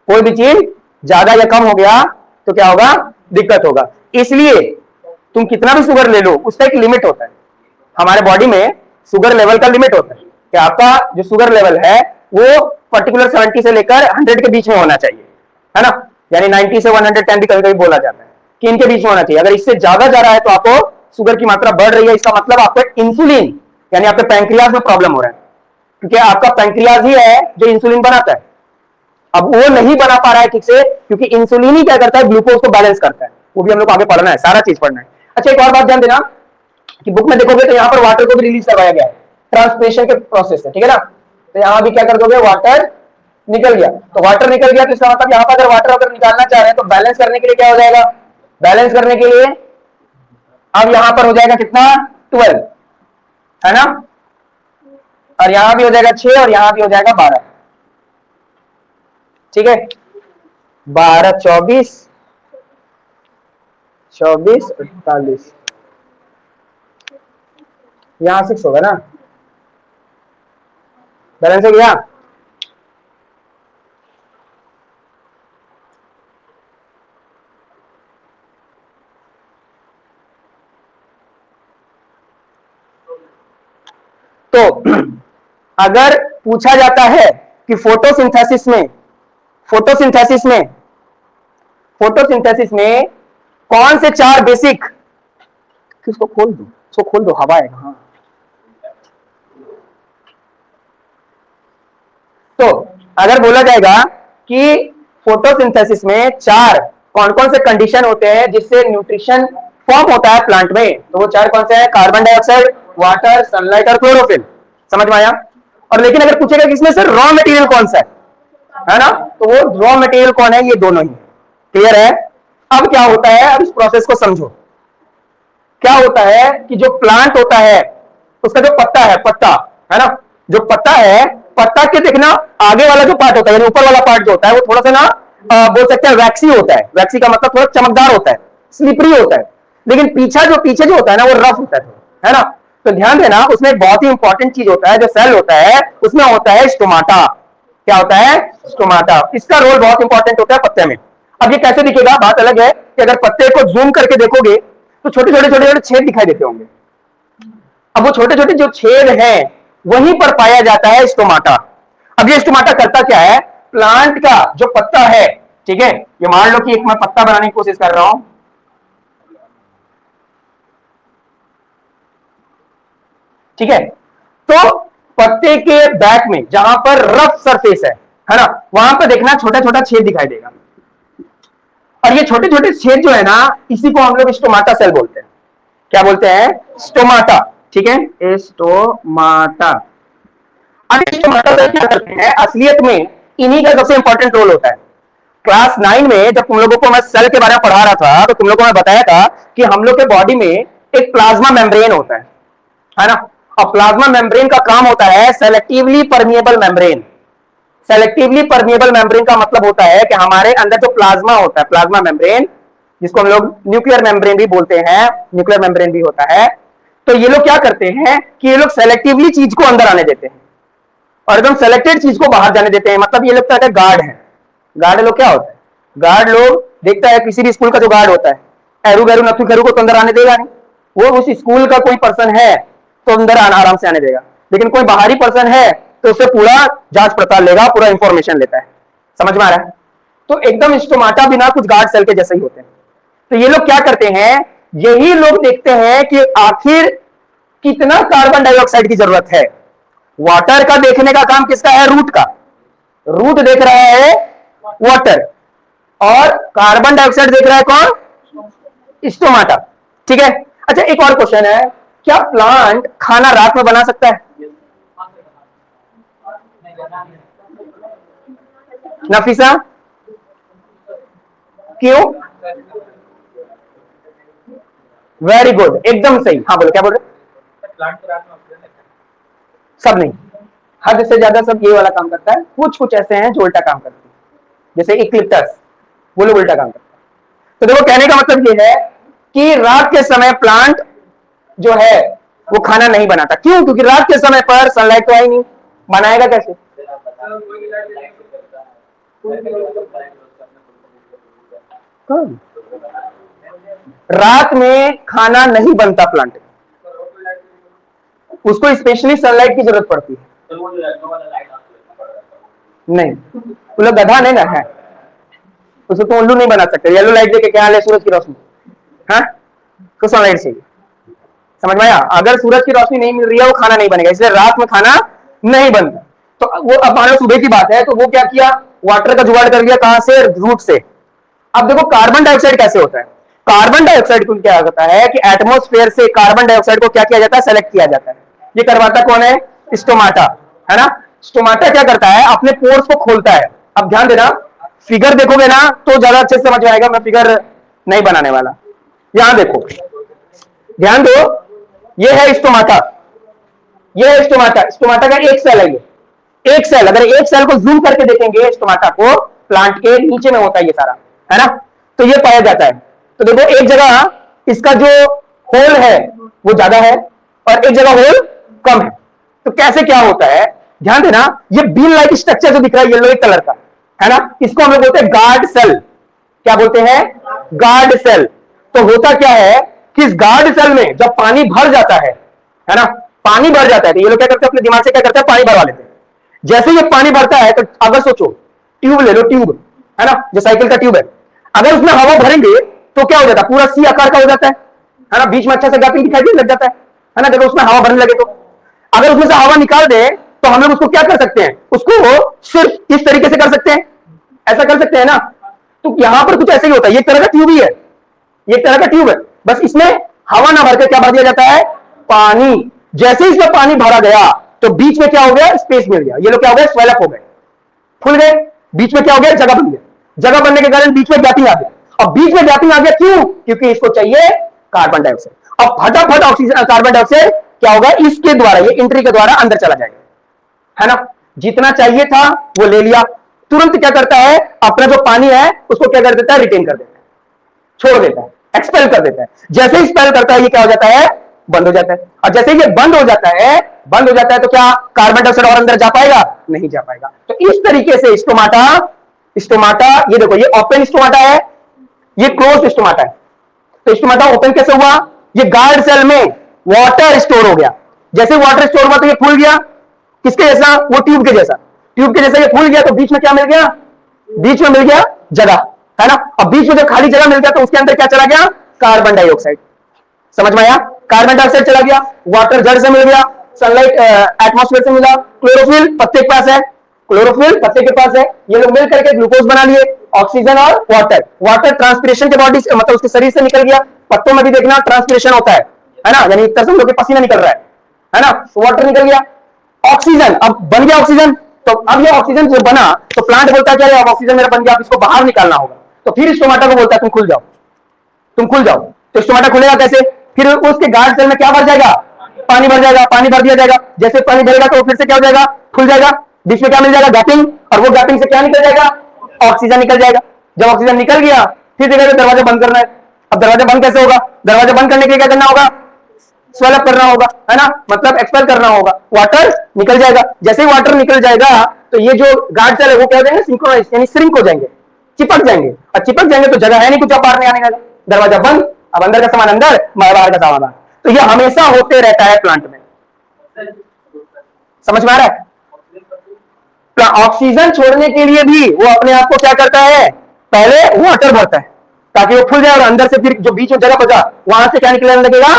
कोई भी चीज ज्यादा या कम हो गया तो क्या होगा, दिक्कत होगा। इसलिए तुम कितना भी शुगर ले लो, उसका एक लिमिट होता है। हमारे बॉडी में शुगर लेवल का लिमिट होता है कि आपका जो शुगर लेवल है वो पर्टिकुलर 70 से लेकर 100 के बीच में होना चाहिए, है ना। यानी 90 से 110 भी कभी कभी बोला जाता है कि इनके बीच में होना चाहिए। अगर इससे ज्यादा जा रहा है तो आपको शुगर की मात्रा बढ़ रही है, इसका मतलब आपको इंसुलिन यानी आपके पैंक्रियाज में प्रॉब्लम हो रहा है, क्योंकि आपका पैंक्रियाज ही है जो इंसुलिन बनाता है। अब वो नहीं बना पा रहा है ठीक से, क्योंकि इंसुलिन ही क्या करता है, ग्लूकोज को बैलेंस करता है। वो भी हम लोग आगे पढ़ना है, सारा चीज पढ़ना है। अच्छा एक और बात ध्यान देना कि बुक में देखोगे तो यहाँ पर वाटर को भी रिलीज करवाया गया है ट्रांसपिरेशन के प्रोसेस से, ठीक है ना। तो यहाँ भी क्या कर दोगे, वाटर निकल गया। तो वाटर निकल गया तो इसका मतलब यहाँ पर अगर वाटर अगर निकालना चाह रहे हैं तो बैलेंस करने के लिए क्या हो जाएगा, बैलेंस करने के लिए अब यहां पर हो जाएगा कितना, 12, है ना। और यहां भी हो जाएगा 6 और यहां भी हो जाएगा 12, ठीक है। 12 24 24 48, यहां 6 होगा ना, बैलेंस हो गया। तो अगर पूछा जाता है कि फोटोसिंथेसिस में फोटोसिंथेसिस में कौन से 4 बेसिक कि उसको खोल दो, उसको खोल दो, हवा है। हाँ, तो अगर बोला जाएगा कि फोटोसिंथेसिस में चार कौन कौन से कंडीशन होते हैं जिससे न्यूट्रिशन फॉर्म होता है प्लांट में, तो वो चार कौन से हैं? कार्बन डाइऑक्साइड, वाटर, सनलाइट और क्लोरोफिल। समझ में आया? और लेकिन अगर पूछेगा कि इसमें से रॉ मटेरियल कौन सा है ना, तो वो रॉ मटेरियल कौन है? ये दोनों ही। क्लियर है? अब क्या होता है, अब इस प्रोसेस को समझो। क्या होता है कि जो प्लांट होता है उसका जो पत्ता है, पत्ता है ना, जो पत्ता है, पत्ता के देखना आगे वाला जो पार्ट होता है, यानी ऊपर वाला पार्ट जो होता है, वो थोड़ा सा ना बोल सकते हैं वैक्सी होता है। वैक्सी का मतलब थोड़ा चमकदार होता है, स्लिपरी होता है। लेकिन पीछे जो होता है ना, वो रफ होता है ना। तो ध्यान देना, उसमें एक बहुत ही इंपॉर्टेंट चीज होता है, जो सेल होता है उसमें होता है स्टोमाटा। क्या होता है? स्टोमाटा। इसका रोल बहुत इंपॉर्टेंट होता है पत्ते में। अब ये कैसे दिखेगा, बात अलग है कि अगर पत्ते को जूम करके देखोगे तो छोटे छोटे छोटे छोटे छेद दिखाई देते होंगे। अब वो छोटे छोटे जो छेद हैं वहीं पर पाया जाता है स्टोमाटा। अब ये स्टोमाटा करता क्या है? प्लांट का जो पत्ता है, ठीक है, ये मान लो कि एक मैं पत्ता बनाने की कोशिश कर रहा हूं, ठीक है, तो पत्ते के बैक में जहां पर रफ सरफेस है ना, वहां पर देखना छोटा छोटा छेद दिखाई देगा। और ये छोटे छोटे छेद जो है ना, इसी को हम लोग स्टोमाटा सेल बोलते हैं। क्या बोलते हैं? स्टोमाटा। ठीक है, स्टोमाटा। अब स्टोमाटा सेल क्या करते हैं असलियत में? इन्हीं का सबसे इंपॉर्टेंट रोल होता है। क्लास 9 में जब तुम लोगों को मैं सेल के बारे में पढ़ा रहा था, तो तुम लोगों को मैं बताया था कि हम लोग के बॉडी में एक प्लाज्मा मेम्ब्रेन होता है ना। और प्लाज्मा मेम्ब्रेन का काम होता है selectively permeable membrane. Selectively permeable membrane का मतलब होता है कि हमारे अंदर जो प्लाज्मा होता है, प्लाज्मा मेम्ब्रेन, जिसको हम लोग न्यूक्लियर मेम्ब्रेन भी बोलते हैं, न्यूक्लियर मेम्ब्रेन भी होता है, तो ये लोग क्या करते हैं कि ये लोग सेलेक्टिवली चीज को अंदर आने देते हैं और एकदम सेलेक्टेड चीज को बाहर जाने देते हैं। मतलब ये लोग क्या गार्ड है। गार्ड लोग क्या होता है? गार्ड लोग देखता है किसी भी स्कूल का जो गार्ड होता है, एरू गैरू नथु खेरू को तो अंदर आने देगा नहीं। वो उस स्कूल का कोई पर्सन है तो अंदर आराम से आने देगा, लेकिन कोई बाहरी पर्सन है तो उससे पूरा जांच पड़ताल लेगा, पूरा इंफॉर्मेशन लेता है। समझ में आ रहा है? तो एकदम स्टोमाटा बिना कुछ गार्ड सेल के जैसे ही होते हैं। तो ये लोग क्या करते हैं, यही लोग देखते हैं कि आखिर कितना कार्बन डाइऑक्साइड की जरूरत है। वाटर का देखने का काम किसका है? रूट का। रूट देख रहा है वाटर, और कार्बन डाइऑक्साइड देख रहा है कौन? स्टोमाटा। ठीक है। अच्छा, एक और क्वेश्चन है, क्या प्लांट खाना रात में बना सकता है? नफीसा, क्यों? वेरी गुड, एकदम सही। हाँ बोलो, क्या बोल रहे? प्लांट को रात में सब नहीं, हद से ज्यादा सब ये वाला काम करता है। कुछ कुछ ऐसे हैं जो उल्टा काम करते हैं, जैसे इक्लिप्टस, वो लोग उल्टा काम करते हैं। तो देखो, कहने का मतलब ये है कि रात के समय प्लांट जो है वो खाना नहीं बनाता। क्यों? क्योंकि रात के समय पर सनलाइट तो आई नहीं, बनाएगा कैसे? रात में खाना नहीं बनता प्लांट, उसको स्पेशली सनलाइट की जरूरत पड़ती है। नहीं, वो लोग गधा नहीं ना है, उसको तो उल्लू नहीं बना सकते। येलो लाइट देके क्या ले, सूरज की रोशनी, हाँ, तो सनलाइट चाहिए। समझ में आया? अगर सूरज की रोशनी नहीं मिल रही है वो खाना नहीं बनेगा, इसलिए रात में खाना नहीं बनता। तो वो अब मान लो सुबह की बात है, तो वो क्या किया, वाटर का जुगाड़ कर लिया। कहां से? रूट से। अब देखो कार्बन डाइऑक्साइड कैसे होता है। कार्बन डाइऑक्साइड को क्या होता है कि एटमोस्फेयर से कार्बन डाइऑक्साइड को क्या किया जाता है? सेलेक्ट किया जाता है। ये करवाता कौन है? स्टोमाटा, है ना। स्टोमाटा क्या करता है? अपने पोर्स को खोलता है। अब ध्यान देना, फिगर देखोगे ना तो ज्यादा अच्छे से समझ में आएगा, मैं फिगर नहीं बनाने वाला। यहां देखो, ध्यान दो, ये है स्टोमाटा, ये है स्टोमाटा। स्टोमाटा का एक सेल है ये, एक सेल। अगर एक सेल को जूम करके देखेंगे स्टोमाटा को, प्लांट के नीचे में होता है ये सारा, है ना। तो ये पाया जाता है। तो देखो, एक जगह इसका जो होल है वो ज्यादा है और एक जगह होल कम है। तो कैसे क्या होता है, ध्यान देना, ये बीन लाइक स्ट्रक्चर जो दिख रहा है येलो कलर का, है ना, इसको हम लोग बोलते हैं गार्ड सेल। क्या बोलते हैं? Guard cell. तो होता क्या है कि इस गार्ड सेल में जब पानी भर जाता है ना, पानी भर जाता है तो ये लोग क्या करते हैं, अपने दिमाग से क्या करते हैं, पानी भरवा लेते हैं। जैसे ये पानी भरता है तो अगर सोचो, ट्यूब ले लो, ट्यूब, है ना, जो साइकिल का ट्यूब है, अगर उसमें हवा भरेंगे तो क्या हो जाता है? पूरा सी आकार का हो जाता है है ना, बीच में अच्छा सा गैपिंग दिखाई देने लग जाता है ना, जब उसमें हवा भरने लगे तो। अगर उसमें से हवा निकाल दे तो हम लोग उसको क्या कर सकते हैं, उसको सिर्फ इस तरीके से कर सकते हैं, ऐसा कर सकते हैं ना। तो यहां पर कुछ ऐसे ही होता है, ये एक तरह का ट्यूब ही है, ये एक तरह का ट्यूब है, बस इसमें हवा ना भर के क्या भर दिया जाता है, पानी। जैसे ही इसमें पानी भरा गया तो बीच में क्या हो गया, स्पेस मिल गया, ये लोग क्या हो गए, स्वेलअप हो गए, फुल गए, बीच में क्या हो गया, जगह बन गया, जगह बनने के कारण बीच में गैपिंग आ गया। अब बीच में गैपिंग आ गया क्यों, क्योंकि इसको चाहिए कार्बन डाइऑक्साइड। अब फटाफट ऑक्सीजन कार्बन डाइऑक्साइड क्या होगा, इसके द्वारा, ये एंट्री के द्वारा अंदर चला जाएगा, है ना। जितना चाहिए था वो ले लिया, तुरंत क्या करता है, अपना जो पानी है उसको क्या कर देता है, रिटेन कर देता है, छोड़ देता है, एक्सपेल कर देता है। जैसे ही एक्सपेल करता है ये क्या हो जाता है, बंद हो जाता है। और जैसे ये बंद हो जाता है, बंद हो जाता है तो क्या कार्बन डाइऑक्साइड और अंदर जा पाएगा, नहीं जा पाएगा। तो इस तरीके से स्टोमाटा, स्टोमाटा ये देखो, ये ओपन स्टोमाटा है, ये क्लोज स्टोमाटा है। तो स्टोमाटा ओपन कैसे हुआ, ये गार्ड सेल में वाटर स्टोर हो गया, जैसे वाटर स्टोर हुआ तो ये फूल गया, किसके जैसा, वो ट्यूब के जैसा, ट्यूब के जैसा ये फूल गया, तो बीच में क्या मिल गया, बीच में मिल गया जगह, है ना। अब बीच में जब खाली जगह मिल गया तो उसके अंदर क्या चला गया, कार्बन डाइऑक्साइड। समझ में आया, कार्बन डाइऑक्साइड चला गया, वाटर जड़ से मिल गया, सनलाइट एटमॉस्फेयर से मिला, क्लोरोफिल पत्ते के पास है, क्लोरोफिल पत्ते के पास है, ये लोग मिल करके ग्लूकोज बना लिए, ऑक्सीजन और वाटर, वाटर ट्रांसपिरेशन के बॉडी मतलब उसके शरीर से निकल गया। पत्तों में भी देखना ट्रांसपिरेशन होता है ना, यानी एक तरह से हम लोग के पसीना निकल रहा है ना, वाटर निकल गया। ऑक्सीजन, अब बन गया ऑक्सीजन, तो अब ये ऑक्सीजन जो बना तो प्लांट बोलता है क्या, अब ऑक्सीजन मेरा बन गया, अब इसको बाहर निकालना होगा। तो फिर स्टोमाटा को बोलता है तुम खुल जाओ, तुम खुल जाओ। तो स्टोमाटा खुलेगा कैसे, फिर उसके गार्ड सेल में क्या भर जाएगा, पानी भर जाएगा, पानी भर दिया जाएगा। जैसे पानी भरेगा तो फिर से क्या हो जाएगा, खुल जाएगा, बीच में क्या मिल जाएगा, गैपिंग, और वो गैपिंग से क्या निकल जाएगा, ऑक्सीजन निकल जाएगा। जब ऑक्सीजन निकल गया फिर देखा दरवाजा बंद करना है। अब दरवाजा बंद कैसे होगा, दरवाजा बंद करने के लिए क्या करना होगा, स्वेलअप करना होगा, है ना, मतलब एक्सपेल करना होगा, वाटर निकल जाएगा। जैसे ही वाटर निकल जाएगा तो ये जो गार्ड सेल है वो क्या हो जाएंगे, सिंक्रोनाइज यानी श्रिंक हो जाएंगे, चिपक जाएंगे, और चिपक जाएंगे तो जगह है नहीं कुछ बाहर नहीं आने का, दरवाजा बंद, अब अंदर का सामान अंदर, बाहर का सामान बाहर। तो ये हमेशा होते रहता है प्लांट में, समझ में आ रहा है। ऑक्सीजन छोड़ने के लिए भी वो अपने आप को क्या करता है, पहले वाटर भरता है ताकि वो खुल जाए, और अंदर से फिर जो बीच में जगह बचा वहां से क्या निकलने लगेगा,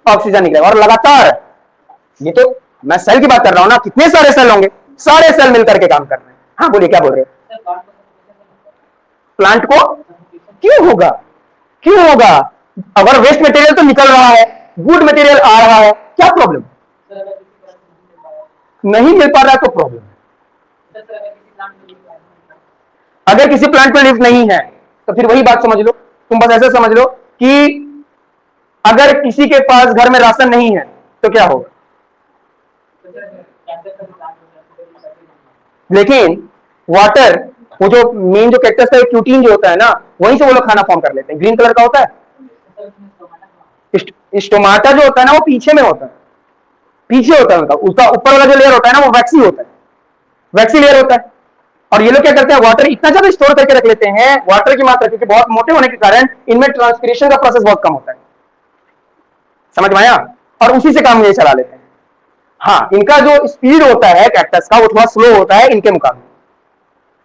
ऑक्सीजन निकलेगा। और लगातार, ये तो मैं सेल की बात कर रहा हूं ना, कितने सारे सेल होंगे, सारे सेल मिलकर के काम कर रहे हैं। हाँ बोलिए, क्या बोल रहे हैं, प्लांट को क्यों होगा, क्यों होगा, अगर वेस्ट मटेरियल तो निकल रहा है, गुड मटेरियल आ रहा है, क्या प्रॉब्लम, नहीं मिल पा रहा है तो प्रॉब्लम। अगर किसी प्लांट में लिफ्ट नहीं है तो फिर वही बात समझ लो, तुम बस ऐसे समझ लो कि अगर किसी के पास घर में राशन नहीं है तो क्या होगा, लेकिन वाटर, वो जो मेन जो कैक्टस का क्यूटीन जो होता है ना, वहीं से वो लोग खाना फॉर्म कर लेते हैं, ग्रीन कलर का होता है। स्टोमाटा जो होता है ना वो पीछे में होता है, पीछे होता है उनका, उसका ऊपर वाला जो लेयर होता है ना वो वैक्सी होता है, वैक्सी लेयर होता है। और ये लोग क्या करते हैं, वाटर इतना ज्यादा स्टोर करके रख लेते हैं, वाटर की मात्रा क्योंकि बहुत मोटे होने के कारण इनमें ट्रांसपिरेशन का प्रोसेस बहुत कम होता है, समझ में आया, और उसी से काम ये चला लेते हैं। हाँ, इनका जो स्पीड होता है कैक्टस का वो थोड़ा स्लो होता है इनके मुकाबले,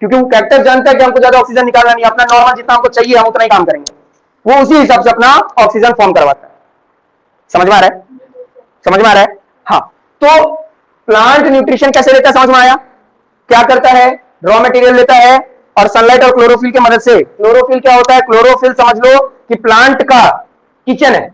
क्योंकि वो कैक्टस जानता है कि हमको ज्यादा ऑक्सीजन निकालना नहीं, अपना नॉर्मल जितना हमको चाहिए हम उतना ही काम करेंगे, वो उसी हिसाब से अपना ऑक्सीजन फॉर्म करवाता है। समझ में आ रहा है, समझ में आ रहा है। हाँ, तो प्लांट न्यूट्रिशन कैसे लेता है, समझ में आया, क्या करता है, रॉ मटेरियल लेता है और सनलाइट और क्लोरोफिल की मदद से। क्लोरोफिल क्या होता है, क्लोरोफिल समझ लो कि प्लांट का किचन है,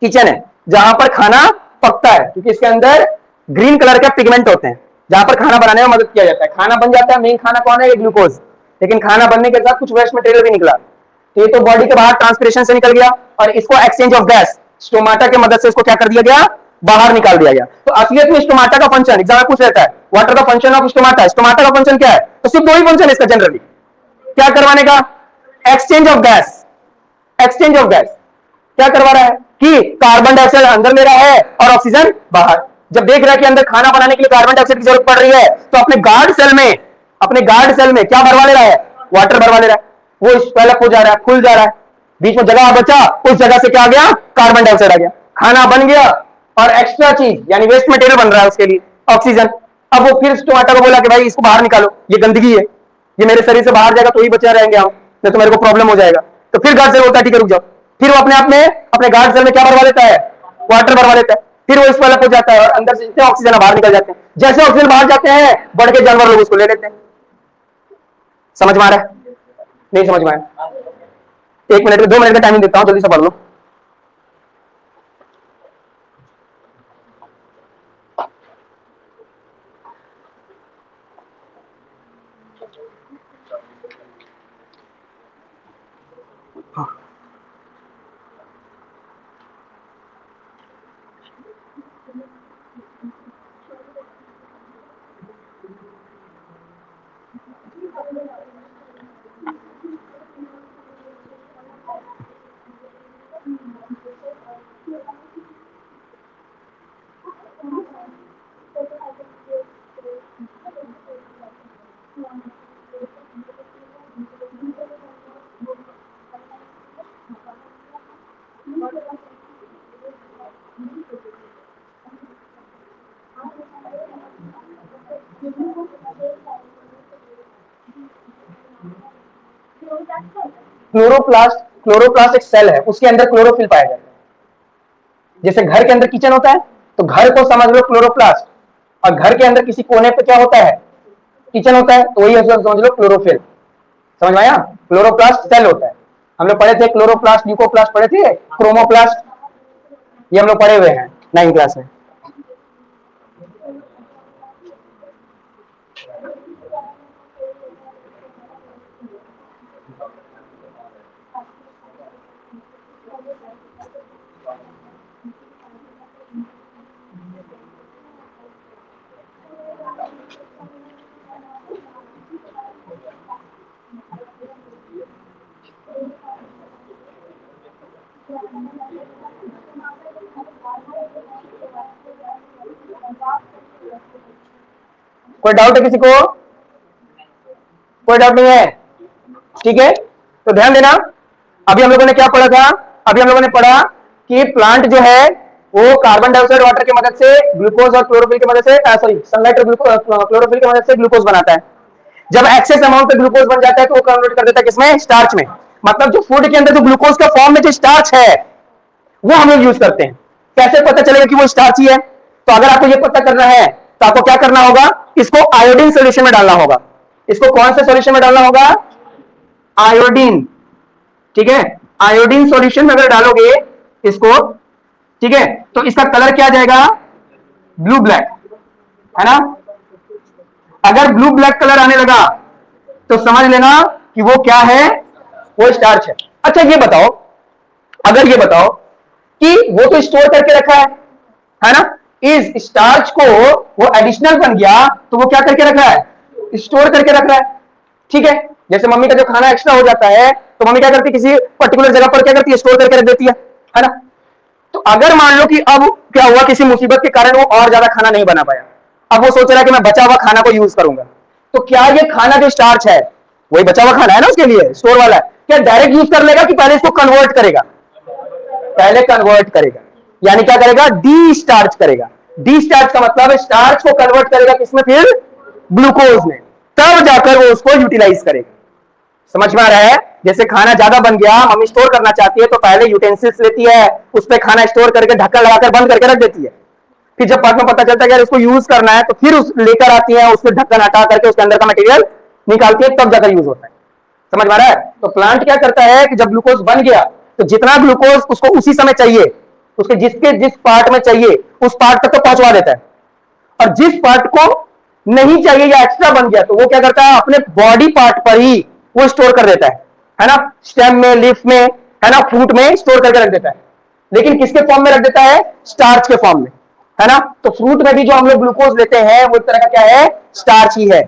किचन है जहां पर खाना पकता है, क्योंकि इसके अंदर ग्रीन कलर के पिगमेंट होते हैं जहां पर खाना बनाने में मदद किया जाता है। खाना बन जाता है, मेन खाना कौन है, ग्लूकोज, लेकिन खाना बनने के साथ कुछ वेस्ट मटेरियल भी निकला, तो ये तो बॉडी के बाहर ट्रांसपिरेशन से निकल गया, और इसको एक्सचेंज ऑफ गैस स्टोमाटा की मदद से इसको क्या कर दिया गया, बाहर निकाल दिया गया। तो असलियत में स्टोमाटा का फंक्शन एग्जाम में पूछ लेता है, what are the function of stomata, stomata का फंक्शन क्या है, तो सिर्फ दो ही फंक्शन है इसका जनरली, क्या करवाने का, exchange of gas, exchange of gas क्या करवा रहा है कि कार्बन डाइऑक्साइड अंदर ले रहा है और ऑक्सीजन बाहर। जब देख रहा है कि अंदर खाना बनाने के लिए कार्बन डाइऑक्साइड की जरूरत पड़ रही है तो अपने गार्ड सेल में, अपने गार्ड सेल में क्या भरवा ले रहा है, वाटर भरवा ले रहा है, वो स्वेलअप हो जा रहा है, खुल जा रहा है, बीच में जगह बचा, उस जगह से क्या आ गया, कार्बन डाइऑक्साइड आ गया, खाना बन गया, और एक्स्ट्रा चीज यानी वेस्ट मटेरियल बन रहा है उसके लिए, ऑक्सीजन। अब वो फिर स्टोमाटा को बोला कि भाई इसको बाहर निकालो, ये गंदगी है, ये मेरे शरीर से बाहर जाएगा तो ही बचा रहेंगे हम, नहीं तो मेरे को प्रॉब्लम हो जाएगा। तो फिर गार्ड सेल बोलता है ठीक है रुक जाओ, फिर वो अपने आप में अपने गार्ड सेल में क्या भरवा लेता है, वाटर भरवा लेता है, फिर वो इस पर अलग हो जाता है और अंदर से जितने ऑक्सीजन बाहर निकल जाते हैं। जैसे ऑक्सीजन बाहर जाते हैं बढ़ के जानवर लोग उसको ले लेते हैं। समझ में आ रहा है? नहीं समझ में आया? 1 मिनट 2 मिनट का टाइमिंग देता हूं, जल्दी से पढ़ लो। क्लोरोप्लास्ट, क्लोरोप्लास्ट एक सेल है, उसके अंदर क्लोरोफिल पाया जाता है। जैसे घर के अंदर किचन होता है तो घर को समझ लो क्लोरोप्लास्ट, और घर के अंदर किसी कोने पे क्या होता है, किचन होता है, तो वही समझ लो क्लोरोफिल। समझ में आया? क्लोरोप्लास्ट सेल होता है। हम लोग पढ़े थे क्लोरोप्लास्ट, ल्यूकोप्लास्ट पढ़े थे, क्रोमोप्लास्ट, ये हम लोग पढ़े हुए हैं 9th क्लास में। कोई डाउट है किसी को? कोई डाउट नहीं है? ठीक है, तो ध्यान देना। अभी हम लोगों ने क्या पढ़ा था? अभी हम लोगों ने पढ़ा कि प्लांट जो है वो कार्बन डाइऑक्साइड वाटर की मदद से ग्लूकोज और क्लोरोफिल की मदद से, सॉरी सनलाइट और क्लोरोफिल की मदद से ग्लूकोज बनाता है। जब एक्सेस अमाउंट में ग्लूकोज बन जाता है तो वो कन्वर्ट कर देता है किसमें, स्टार्च में। मतलब जो फूड के अंदर जो ग्लूकोज का फॉर्म में जो स्टार्च है वो हम लोग यूज करते हैं। कैसे पता चलेगा कि वो स्टार्च ही है? तो अगर आपको ये पता करना है तो आपको क्या करना होगा, इसको आयोडीन सोल्यूशन में डालना होगा। इसको कौन से सोल्यूशन में डालना होगा? आयोडीन। ठीक है, आयोडीन सॉल्यूशन में अगर डालोगे इसको, ठीक है, तो इसका कलर क्या आ जाएगा, ब्लू ब्लैक, है ना। अगर ब्लू ब्लैक कलर आने लगा तो समझ लेना कि वो क्या है, वो स्टार्च है। अच्छा ये बताओ, अगर ये बताओ कि वो तो स्टोर करके रखा है ना, इस स्टार्च को वो एडिशनल बन गया तो वो क्या करके रख रहा है, स्टोर करके रख रहा है। ठीक है, जैसे मम्मी का जो खाना एक्स्ट्रा हो जाता है तो मम्मी क्या करती है, किसी पर्टिकुलर जगह पर क्या करती है, स्टोर करके रख देती है ना। तो अगर मान लो कि अब क्या हुआ, किसी मुसीबत के कारण वो और ज्यादा खाना नहीं बना पाया, अब वो सोच रहा है कि मैं बचा हुआ खाना को यूज करूंगा, तो क्या ये खाना जो स्टार्च है, वही बचा हुआ खाना है ना उसके लिए, स्टोर वाला है, क्या डायरेक्ट यूज कर लेगा कि पहले इसको कन्वर्ट करेगा? पहले कन्वर्ट करेगा, यानी क्या करेगा, डी स्टार्च करेगा। डी स्टार्च का मतलब स्टार्च को कन्वर्ट करेगा किसमें, फिर ग्लूकोज में, तब जाकर वो उसको यूटिलाइज करेगा। समझ में आ रहा है? जैसे खाना ज्यादा बन गया, मम्मी स्टोर करना चाहती है तो पहले यूटेंसिल्स लेती है, उस पर खाना स्टोर करके ढक्कन लगाकर बंद करके रख देती है। फिर जब बाद में पता चलता है कि इसको यूज करना है तो फिर उस लेकर आती है, उसके ढक्कन हटा करके उसके अंदर का मटेरियल निकालती है, तब जाकर यूज होता है। समझ में आ रहा है? तो प्लांट क्या करता है कि जब ग्लूकोज बन गया तो जितना ग्लूकोज उसको उसी समय चाहिए, उसके जिस पार्ट में चाहिए उस पार्ट तक तो पहुंचवा देता है, और जिस पार्ट को नहीं चाहिए या एक्स्ट्रा बन गया तो वो क्या करता है, अपने बॉडी पार्ट पर ही वो स्टोर कर देता है ना, स्टेम में, लीफ में, है ना, फ्रूट में स्टोर करके रख देता है। लेकिन किसके फॉर्म में रख देता है, स्टार्च के फॉर्म में, है ना। तो फ्रूट में भी जो हम लोग ग्लूकोज लेते हैं वो एक तरह का क्या है, स्टार्च ही है।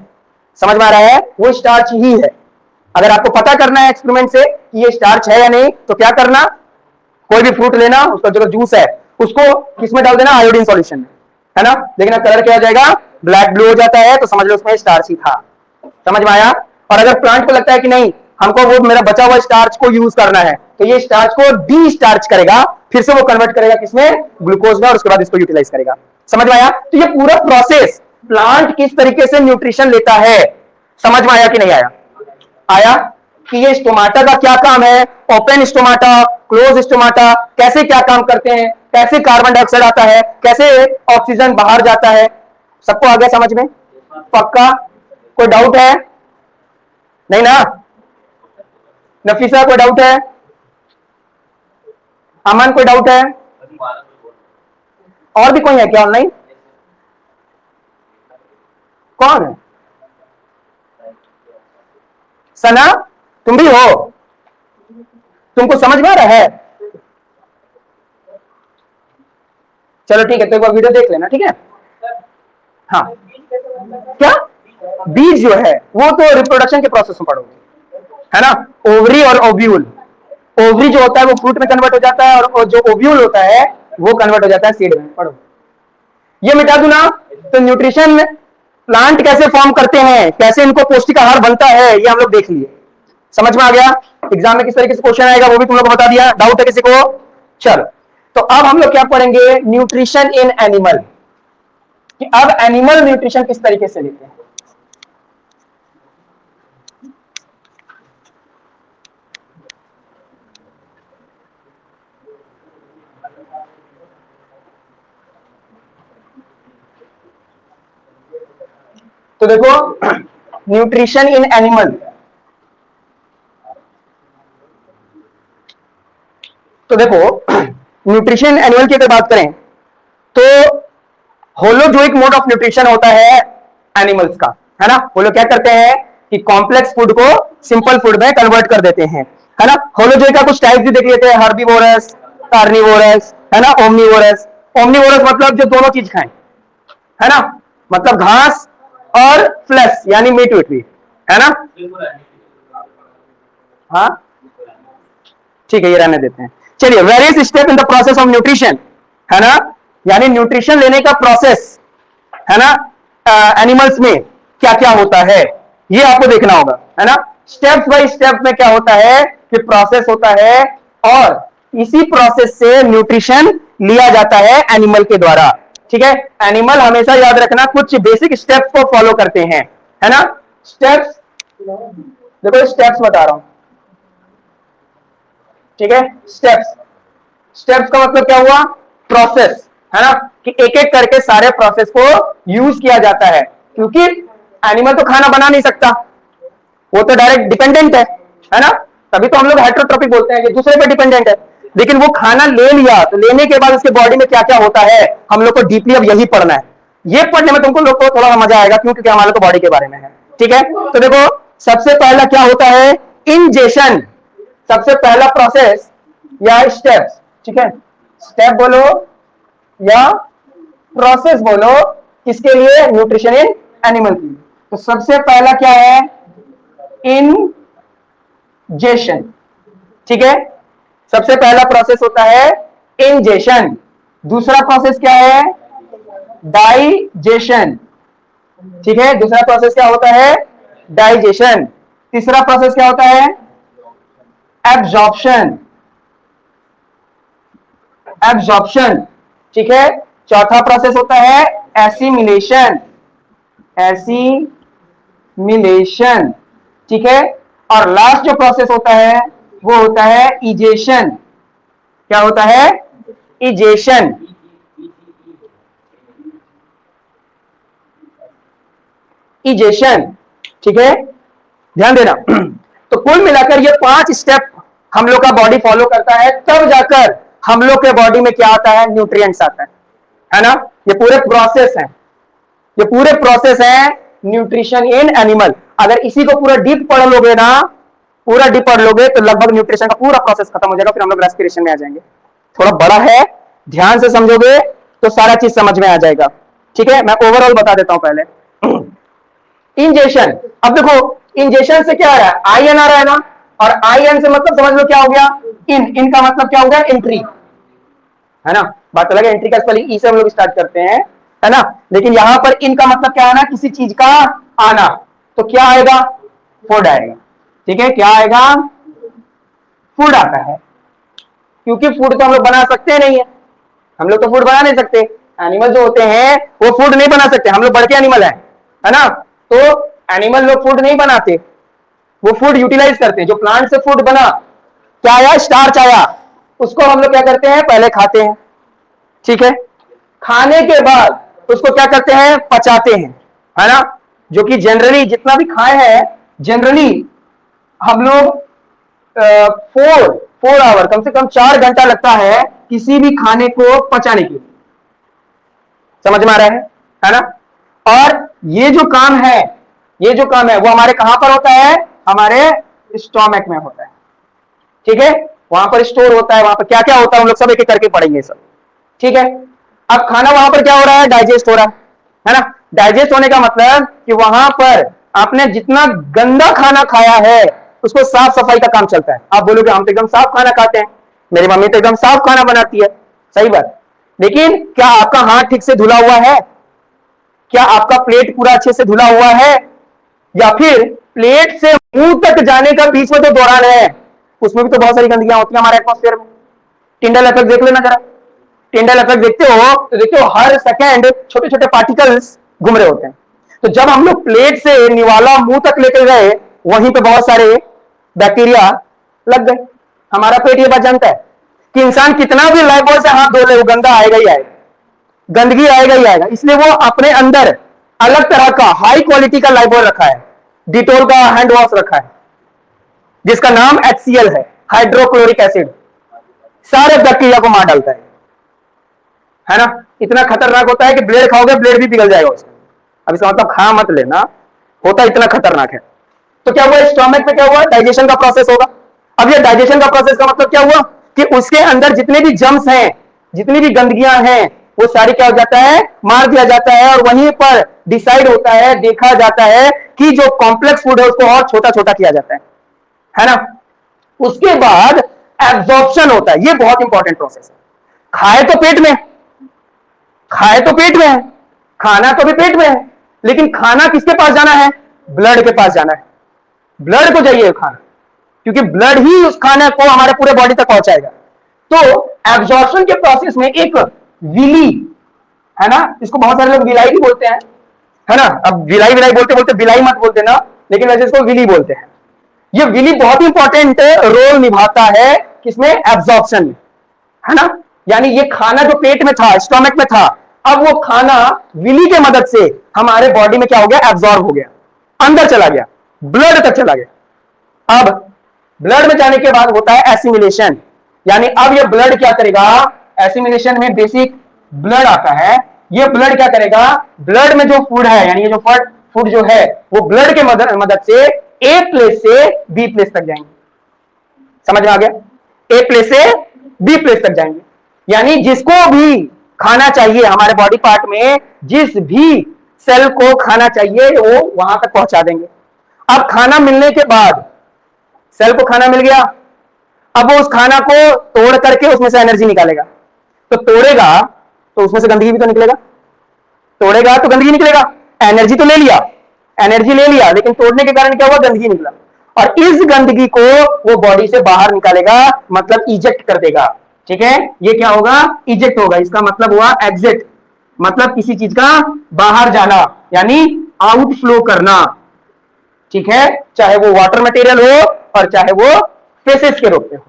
समझ में आ रहा है? वो स्टार्च ही है। अगर आपको पता करना है एक्सपेरिमेंट से कि ये स्टार्च है या नहीं, तो क्या करना, कोई भी फ्रूट लेना, उसका जो जूस है उसको किसमें डाल देना, आयोडीन सॉल्यूशन में, है ना। लेकिन कलर क्या हो जाएगा, ब्लैक ब्लू हो जाता है, तो समझ लो उसमें स्टार्च ही था। समझ में आया? और अगर प्लांट को लगता है कि नहीं, हमको वो मेरा बचा हुआ स्टार्च को यूज करना है, तो ये स्टार्च को डी स्टार्च करेगा, फिर से वो कन्वर्ट करेगा किसमें, ग्लूकोज में, और उसके बाद इसको यूटिलाइज करेगा। समझ में आया? तो ये पूरा प्रोसेस प्लांट किस तरीके से न्यूट्रिशन लेता है, समझ में आया कि नहीं आया? आया? कि ये स्टोमाटा का क्या काम है, ओपन स्टोमाटा, क्लोज स्टोमाटा, कैसे क्या काम करते हैं, कैसे कार्बन डाइऑक्साइड आता है, कैसे ऑक्सीजन बाहर जाता है। सबको आ गया समझ में? पक्का? कोई डाउट है? नहीं ना? नफीसा कोई डाउट है? अमन कोई डाउट है? और भी कोई है क्या ऑनलाइन? कौन है? सना, तुम भी हो? तुमको समझ में आ रहा है? चलो ठीक है, तो एक बार वीडियो देख लेना, ठीक है? हाँ, क्या बीज जो है वो तो रिप्रोडक्शन के प्रोसेस में पढ़ोगे, है ना? ओवरी और ओव्यूल, ओवरी जो होता है वो फ्रूट में कन्वर्ट हो जाता है, और जो ओव्यूल होता है वो कन्वर्ट हो जाता है सीड में। पढ़ो, ये मिटा दूं ना? तो न्यूट्रिशन प्लांट कैसे फॉर्म करते हैं, कैसे इनको पौष्टिक आहार बनता है, ये हम लोग देख लिए। समझ में आ गया? एग्जाम में किस तरीके से क्वेश्चन आएगा वो भी तुम लोग को बता दिया। डाउट है किसी को? चलो, तो अब हम लोग क्या पढ़ेंगे? न्यूट्रिशन इन एनिमल, कि अब एनिमल न्यूट्रिशन किस तरीके से लेते हैं। तो देखो, न्यूट्रिशन इन एनिमल, तो देखो न्यूट्रिशन एनिमल की अगर बात करें तो होलोजोइक मोड ऑफ न्यूट्रिशन होता है एनिमल्स का, है ना? वो लोग क्या करते हैं कि कॉम्प्लेक्स फूड को सिंपल फूड में कन्वर्ट कर देते हैं, है ना? होलोजोइक का कुछ टाइप भी देख लेते हैं, हर्बीवोरस, कार्निवोरस, है ना, ओमनीवोरस। ओमनीवोरस मतलब जो दोनों चीज खाएं, है ना? मतलब घास और फ्लैश यानी मीट वीट भी, है ना? हाँ ठीक है, ये रहने देते हैं। चलिए, various step in the process of nutrition, है ना? यानी न्यूट्रिशन लेने का प्रोसेस, है ना? एनिमल्स में क्या क्या होता है ये आपको देखना होगा, है ना? स्टेप बाय स्टेप में क्या होता है कि प्रोसेस होता है, और इसी प्रोसेस से न्यूट्रिशन लिया जाता है एनिमल के द्वारा, ठीक है? एनिमल हमेशा याद रखना कुछ बेसिक स्टेप्स को फॉलो करते हैं, है ना? स्टेप्स, देखो स्टेप्स बता रहा हूं, ठीक है? स्टेप्स, स्टेप्स का मतलब क्या हुआ? प्रोसेस, है ना? कि एक एक करके सारे प्रोसेस को यूज किया जाता है, क्योंकि एनिमल तो खाना बना नहीं सकता, वो तो डायरेक्ट डिपेंडेंट है ना? तभी तो हम लोग हेटेरोट्रॉपिक बोलते हैं कि दूसरे पे डिपेंडेंट है। लेकिन वो खाना ले लिया तो लेने के बाद उसके बॉडी में क्या क्या होता है हम लोग को डीपली अब यही पढ़ना है। ये पढ़ने में तुमको लोग को थोड़ा मजा आएगा, क्योंकि हमारा तो बॉडी के बारे में है, ठीक है? तो देखो, सबसे पहला क्या होता है? इंजेशन, सबसे पहला प्रोसेस या स्टेप्स, ठीक है? स्टेप बोलो या प्रोसेस बोलो, किसके लिए? न्यूट्रिशन इन एनिमल के लिए। तो सबसे पहला क्या है? इंजेशन, ठीक है? सबसे पहला प्रोसेस होता है इंजेशन। दूसरा प्रोसेस क्या है? डाइजेशन, ठीक है? दूसरा प्रोसेस क्या होता है? डाइजेशन। तीसरा प्रोसेस क्या होता है? एब्जॉर्प्शन, एब्जॉर्प्शन, ठीक है? चौथा प्रोसेस होता है एसिमिलेशन, एसिमिलेशन, ठीक है? और लास्ट जो प्रोसेस होता है वो होता है इजेशन। क्या होता है? इजेशन, इजेशन, ठीक है? ध्यान देना। तो कुल मिलाकर ये 5 स्टेप हम लोग का बॉडी फॉलो करता है, तब जाकर हम लोग के बॉडी में क्या आता है? न्यूट्रिएंट्स आता है ना? ये पूरे प्रोसेस है, ये पूरे प्रोसेस है न्यूट्रिशन इन एनिमल। अगर इसी को पूरा डीप पढ़ लोगे ना, पूरा डीप पढ़ लोगे तो लगभग न्यूट्रिशन का पूरा प्रोसेस खत्म हो जाएगा, फिर हम लोग रेस्पिरेशन में आ जाएंगे। थोड़ा बड़ा है, ध्यान से समझोगे तो सारा चीज समझ में आ जाएगा, ठीक है? मैं ओवरऑल बता देता हूं पहले। इंजेशन, अब देखो इंजेशन से क्या आ रहा है? आई एन आ रहा है ना, और आई एन से मतलब समझ लो क्या हो गया? इन का मतलब क्या हो गया? एंट्री, है ना? बात अलग है, एंट्री का स्पेलिंग ई से हम लोग स्टार्ट करते हैं, है ना? लेकिन यहां पर इन का मतलब क्या है ना? किसी चीज का आना। तो क्या आएगा? फूड आएगा, ठीक है? क्या आएगा? फूड आता है, क्योंकि फूड तो हम लोग बना सकते नहीं है, हम लोग तो फूड बना नहीं सकते। एनिमल जो होते हैं वो फूड नहीं बना सकते, हम लोग बढ़ के एनिमल है ना? तो एनिमल लोग फूड नहीं बनाते, वो फूड यूटिलाइज करते हैं। जो प्लांट से फूड बना, क्या आया, स्टार्च आया, उसको हम लोग क्या करते हैं, पहले खाते हैं, ठीक है। खाने के बाद उसको क्या करते हैं, पचाते हैं, है ना। जो कि जनरली जितना भी खाए हैं, जनरली हम लोग 4 आवर, कम से कम 4 घंटा लगता है किसी भी खाने को पचाने के लिए। समझ में आ रहा है ना। और ये जो काम है, ये जो काम है वो हमारे कहां पर होता है, हमारे स्टोमक में होता है, ठीक है। वहां पर स्टोर होता है, वहां पर क्या क्या होता है हम लोग सब एक एक करके पढ़ेंगे सब, ठीक है। अब खाना वहां पर क्या हो रहा है, डाइजेस्ट हो रहा है ना। डाइजेस्ट होने का मतलब कि वहां पर आपने जितना गंदा खाना खाया है उसको साफ सफाई का काम चलता है। आप बोलोगे हम तो एकदम साफ खाना खाते हैं, मेरी मम्मी तो एकदम साफ खाना बनाती है, सही बात। लेकिन क्या आपका हाथ ठीक से धुला हुआ है, क्या आपका प्लेट पूरा अच्छे से धुला हुआ है, या फिर प्लेट से मुंह तक जाने का बीच में जो दौरान है उसमें भी तो बहुत सारी गंदगियां होती है हमारे एटमॉस्फेयर में। टिंडल इफेक्ट देख लेना जरा, टिंडल इफेक्ट देखते हो तो देखते हो हर सेकेंड छोटे छोटे पार्टिकल्स घूम रहे होते हैं। तो जब हम लोग प्लेट से निवाला मुंह तक लेकर गए, वहीं पे बहुत सारे बैक्टीरिया लग गए। हमारा पेट ये बात जानता है कि इंसान कितना भी लाइफबॉय से हाथ धो ले, वो गंदा आएगा ही आएगा, गंदगी आएगा ही आएगा। इसलिए वो अपने अंदर अलग तरह का हाई क्वालिटी का लाइफबॉय रखा है, डिटोल का हैंड वॉश रखा है, जिसका नाम HCl है, हाइड्रोक्लोरिक एसिड, सारे बैक्टीरिया को मार डालता है ना। इतना खतरनाक होता है कि ब्लेड खाओगे ब्लेड भी पिघल जाएगा उसका। अब इसका मतलब खा मत लेना, होता इतना खतरनाक है। तो क्या हुआ, स्टोमक में क्या हुआ, डाइजेशन का प्रोसेस होगा। अब ये डाइजेशन का प्रोसेस का मतलब क्या हुआ कि उसके अंदर जितने भी जम्स हैं, जितनी भी गंदगियां हैं, वो सारी क्या हो जाता है, मार दिया जाता है। और वहीं पर डिसाइड होता है, देखा जाता है कि जो कॉम्प्लेक्स फूड है उसको और छोटा छोटा किया जाता है ना। उसके बाद एब्जॉर्प्शन होता है, ये बहुत इंपॉर्टेंट प्रोसेस है। खाए तो पेट में, खाए तो पेट में है, खाना तो भी पेट में है, लेकिन खाना किसके पास जाना है, ब्लड के पास जाना है। ब्लड को चाहिए खाना, क्योंकि ब्लड ही उस खाने को हमारे पूरे बॉडी तक पहुंचाएगा। तो एब्जॉर्प्शन के प्रोसेस में एक विली है ना, इसको बहुत सारे लोग विलाई भी बोलते हैं, है ना। अब विलाई विलाई बोलते बोलते विलाई मत बोलते ना, लेकिन वैसे इसको विली बोलते हैं। ये विली बहुत इंपॉर्टेंट रोल निभाता है किसमें, एब्जॉर्प्शन में, है ना। यानी ये खाना जो पेट में था, स्टोमक में था, अब वो खाना विली के मदद से हमारे बॉडी में क्या हो गया, एब्जॉर्ब हो गया, अंदर चला गया, ब्लड तक चला गया। अब ब्लड में जाने के बाद होता है एसिमिलेशन, यानी अब ये ब्लड क्या करेगा, एसिमिलेशन में बेसिक ब्लड आता है, ये ब्लड क्या करेगा, ब्लड में जो फूड है, यानी ये जो फूड जो है वो ब्लड के मदद से ए प्लेस से बी प्लेस तक जाएंगे। समझ में आ गया, ए प्लेस से बी प्लेस तक जाएंगे। यानी जिसको भी खाना चाहिए हमारे बॉडी पार्ट में, जिस भी सेल को खाना चाहिए वो वहां तक पहुंचा देंगे। अब खाना मिलने के बाद सेल को खाना मिल गया, अब वो उस खाना को तोड़ करके उसमें से एनर्जी निकालेगा। तो तोड़ेगा तो उसमें से गंदगी भी तो निकलेगा, तोड़ेगा तो गंदगी निकलेगा। एनर्जी तो ले लिया, एनर्जी ले लिया, लेकिन तोड़ने के कारण क्या हुआ, गंदगी निकला। और इस गंदगी को वो बॉडी से बाहर निकालेगा, मतलब इजेक्ट कर देगा, ठीक है। ये क्या होगा, इजेक्ट होगा। इसका मतलब हुआ एग्जिट, मतलब किसी चीज का बाहर जाना, यानी आउटफ्लो करना, ठीक है। चाहे वो वाटर मटेरियल हो और चाहे वो फेसेस के रूप में हो।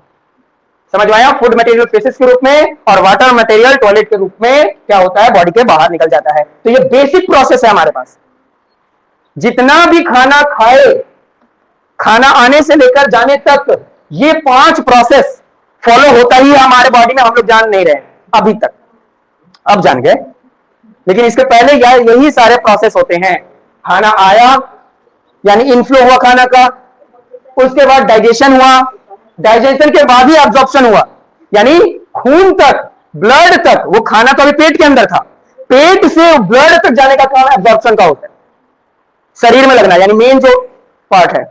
समझ में आया, फूड मटेरियल फेसेस के रूप में और वाटर मटेरियल टॉयलेट के रूप में क्या होता है, बॉडी के बाहर निकल जाता है। तो ये बेसिक प्रोसेस है हमारे पास। जितना भी खाना खाए, खाना आने से लेकर जाने तक ये 5 प्रोसेस फॉलो होता ही है हमारे बॉडी में। हम लोग जान नहीं रहे अभी तक, अब जान गए, लेकिन इसके पहले यही सारे प्रोसेस होते हैं। खाना आया यानी इनफ्लो हुआ खाना का, उसके बाद डाइजेशन हुआ, डाइजेशन के बाद ही एब्जॉर्प्शन हुआ, यानी खून तक, ब्लड तक। वो खाना तो अभी पेट के अंदर था, पेट से ब्लड तक जाने का काम एब्जॉर्प्शन का होता है, शरीर में लगना, यानी मेन जो पार्ट है।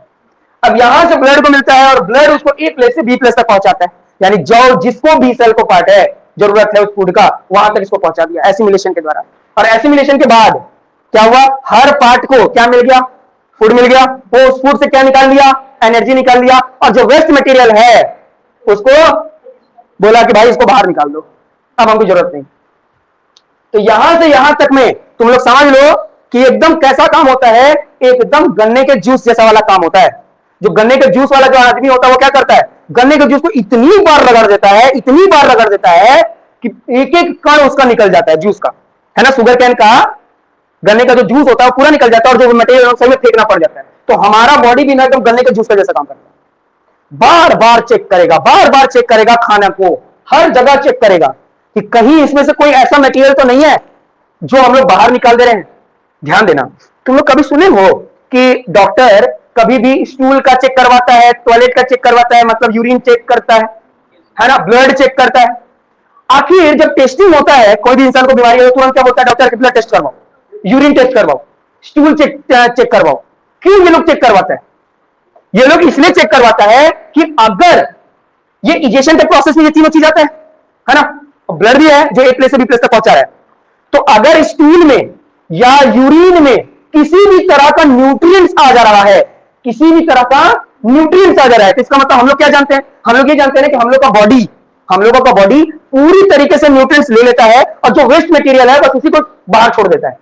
अब यहां से ब्लड को मिलता है और ब्लड उसको ए प्लेस से बी प्लेस तक पहुंचाता है, यानी जो जिसको भी सेल को पार्ट है, जरूरत है उस फूड का, वहां तक इसको पहुंचा दिया एसिमिलेशन के द्वारा। और एसिमिलेशन के बाद क्या हुआ, हर पार्ट को क्या मिल गया, फूड मिल गया। वो उस फूड से क्या निकाल लिया, एनर्जी निकाल लिया, और जो वेस्ट मटेरियल है उसको बोला कि भाई इसको बाहर निकाल दो, अब हमको जरूरत नहीं। तो यहां से यहां तक में तुम लोग समझ लो कि एकदम कैसा काम होता है, एकदम गन्ने के जूस जैसा वाला काम होता है। जो गन्ने का जूस वाला जो आदमी होता है वो क्या करता है, गन्ने के जूस को इतनी बार रगड़ देता है, इतनी बार रगड़ देता है कि एक एक कण उसका निकल जाता है जूस का, है ना। शुगर कैन का गन्ने का जो जूस होता है वो पूरा निकल जाता है और जो मटेरियल सही में फेंकना पड़ जाता है। तो हमारा बॉडी भी ना एकदम गन्ने के जूस का जैसा काम करता है, बार बार चेक करेगा, बार बार चेक करेगा, खाना को हर जगह चेक करेगा कि कहीं इसमें से कोई ऐसा मटेरियल तो नहीं है जो हम लोग बाहर निकाल दे रहे हैं। ध्यान देना, तुम लोग कभी सुने हो कि डॉक्टर कभी भी स्टूल का चेक करवाता है, टॉयलेट का चेक करवाता है, मतलब यूरिन चेक करता है ना, ब्लड चेक करता है। आखिर जब टेस्टिंग होता है, कोई भी इंसान को बीमारी हो, तुरंत क्या बोलता है डॉक्टर, ब्लड टेस्ट करवाओ, यूरिन टेस्ट करवाओ, स्टूल चेक करवाओ। क्यों ये लोग चेक करवाता है? ये लोग इसलिए चेक करवाता है कि अगर ये इजेशन के प्रोसेस में ये तीनों चीज आता है ना, ब्लड भी है जो एक प्लेस से बी प्लेस तक पहुंचा रहा है, तो अगर स्टूल में या यूरिन में किसी भी तरह का न्यूट्रिएंट्स आ जा रहा है, किसी भी तरह का न्यूट्रिएंट्स आ जा रहा है, तो इसका मतलब हम लोग क्या जानते हैं, हम लोग ये जानते हैं कि हम लोगों का बॉडी पूरी तरीके से न्यूट्रिएंट्स ले लेता है और जो वेस्ट मटेरियल है बस उसी को बाहर छोड़ देता है।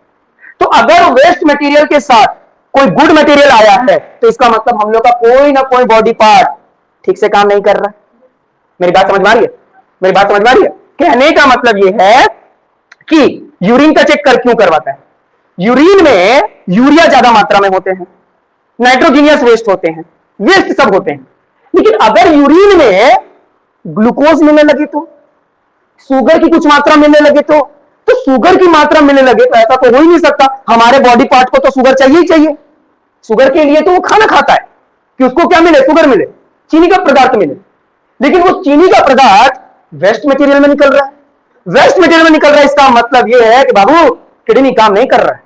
तो अगर वेस्ट मटेरियल के साथ कोई गुड मटेरियल आया है तो इसका मतलब हम लोग का कोई ना कोई बॉडी पार्ट ठीक से काम नहीं कर रहा। मेरी बात समझ में आ रही है? मेरी बात समझ में आ रही है? कहने का मतलब यह है कि यूरिन का चेक क्यों करवाता है? यूरिन में यूरिया ज्यादा मात्रा में होते हैं, नाइट्रोजीनियस वेस्ट होते हैं, वेस्ट सब होते हैं। लेकिन अगर यूरिन में ग्लूकोज मिलने लगे तो, शुगर की कुछ मात्रा मिलने लगे तो शुगर की मात्रा मिलने लगे तो ऐसा तो हो ही नहीं सकता। हमारे बॉडी पार्ट को तो शुगर चाहिए ही चाहिए। शुगर के लिए तो वो खाना खाता है कि उसको क्या मिले, शुगर मिले, चीनी का पदार्थ मिले। लेकिन वो चीनी का पदार्थ वेस्ट मटेरियल में निकल रहा है, वेस्ट मटेरियल में निकल रहा है। इसका मतलब ये है कि बाबू किडनी काम नहीं कर रहा है,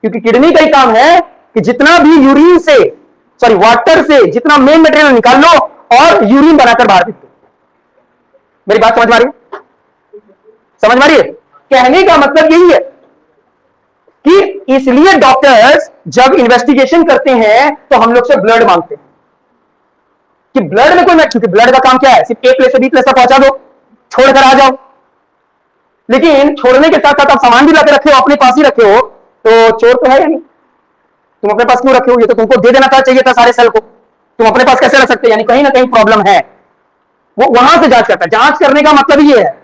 क्योंकि किडनी का ही काम है कि जितना भी यूरिन से, सॉरी वाटर से जितना मेन मटेरियल निकाल लो और यूरिन बनाकर बाहर फेंक दो। मेरी बात समझ में आ रही है? समझ में आ रही है? कहने का मतलब यही है कि इसलिए डॉक्टर्स जब इन्वेस्टिगेशन करते हैं तो हम लोग से ब्लड मांगते हैं कि ब्लड में कोई, क्योंकि ब्लड का काम क्या है, सिर्फ एक प्लेस से बी प्लेस तक पहुंचा दो, छोड़कर आ जाओ। लेकिन छोड़ने के साथ साथ आप सामान भी लाके रखे हो, अपने पास ही रखे हो, तो चोर तो है या नहीं? तुम अपने पास क्यों रखे हो? ये तो तुमको दे देना चाहिए था सारे सेल को, तुम अपने पास कैसे रख सकते? यानी कहीं ना कहीं प्रॉब्लम है। वो वहां से जांच करता है। जांच करने का मतलब ये है,